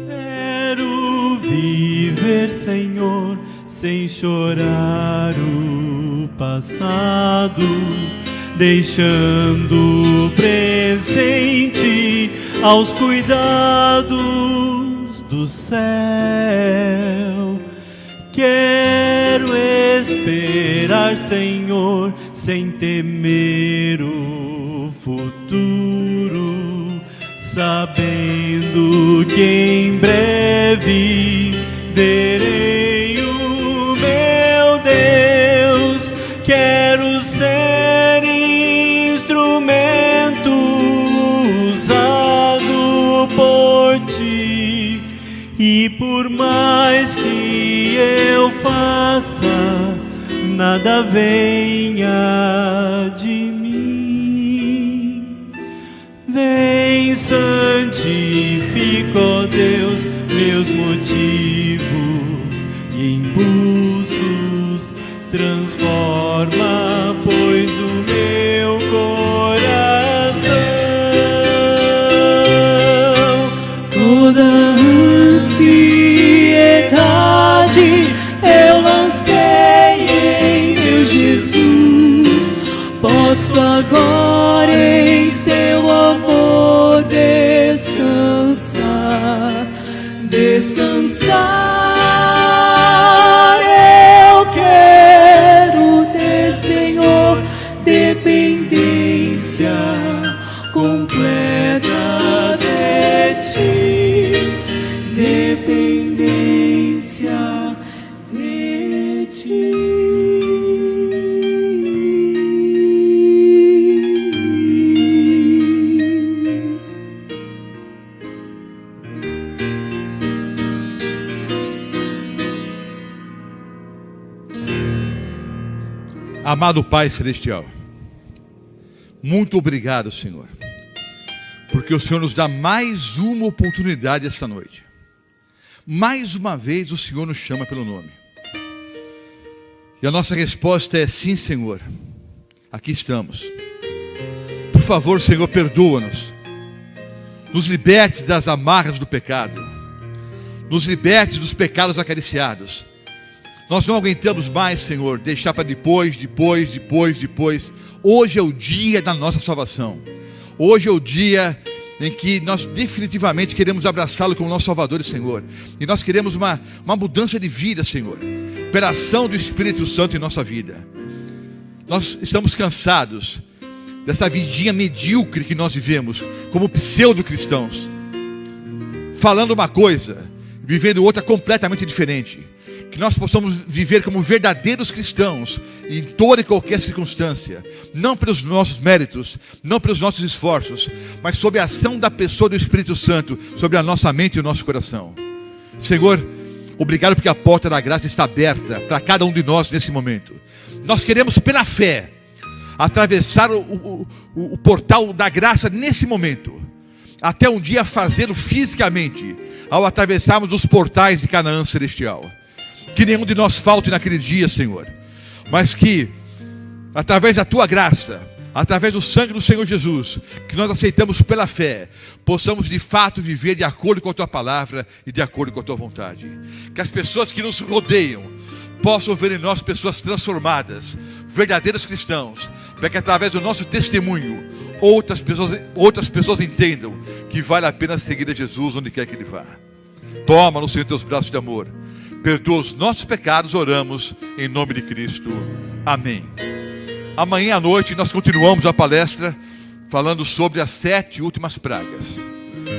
Quero viver, Senhor, sem chorar o passado, deixando o presente aos cuidados do céu. Quero esperar, Senhor, sem temer o futuro, sabendo que em breve verei o meu Deus. Quero ser instrumento usado por Ti, e por mais que eu faça, nada venha de mim. Vem, santifica, ó Deus, meus motivos e impulsos. Transforma, pois, o meu coração. Toda ansiedade eu lancei em meu Jesus. Posso agora em Seu amor descansar, descansar. Eu quero ter, Senhor, dependência completa de Ti, dependência de Ti. Amado Pai Celestial, muito obrigado, Senhor, porque o Senhor nos dá mais uma oportunidade essa noite. Mais uma vez o Senhor nos chama pelo nome, e a nossa resposta é sim, Senhor, aqui estamos. Por favor, Senhor, perdoa-nos. nos libertes das amarras do pecado, nos libertes dos pecados acariciados. Nós não aguentamos mais, Senhor, deixar para depois. Hoje é o dia da nossa salvação. Hoje é o dia em que nós definitivamente queremos abraçá-lo como nosso Salvador e Senhor. E nós queremos uma mudança de vida, Senhor, pela ação do Espírito Santo em nossa vida. Nós estamos cansados dessa vidinha medíocre que nós vivemos, como pseudo-cristãos, falando uma coisa, vivendo outra completamente diferente. Que nós possamos viver como verdadeiros cristãos em toda e qualquer circunstância, não pelos nossos méritos, não pelos nossos esforços, mas sob a ação da pessoa do Espírito Santo sobre a nossa mente e o nosso coração. Senhor, obrigado porque a porta da graça está aberta para cada um de nós nesse momento. Nós queremos, pela fé, atravessar o portal da graça nesse momento, até um dia fazê-lo fisicamente, ao atravessarmos os portais de Canaã celestial. Que nenhum de nós falte naquele dia, Senhor, mas que, através da Tua graça, através do sangue do Senhor Jesus, que nós aceitamos pela fé, possamos de fato viver de acordo com a Tua palavra e de acordo com a Tua vontade. Que as pessoas que nos rodeiam possam ver em nós pessoas transformadas, verdadeiros cristãos, para que através do nosso testemunho outras pessoas entendam que vale a pena seguir a Jesus onde quer que Ele vá. Toma no Senhor teus braços de amor, perdoa os nossos pecados, oramos em nome de Cristo, amém. Amanhã à noite nós continuamos a palestra falando sobre as 7 últimas pragas.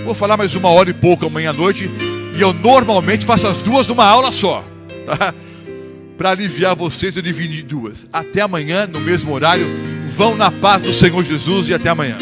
Vou falar mais 1 hora e pouco amanhã à noite, e eu normalmente faço as 2 numa aula só, tá? Para aliviar vocês, eu dividi em 2. Até amanhã, no mesmo horário. Vão na paz do Senhor Jesus e até amanhã.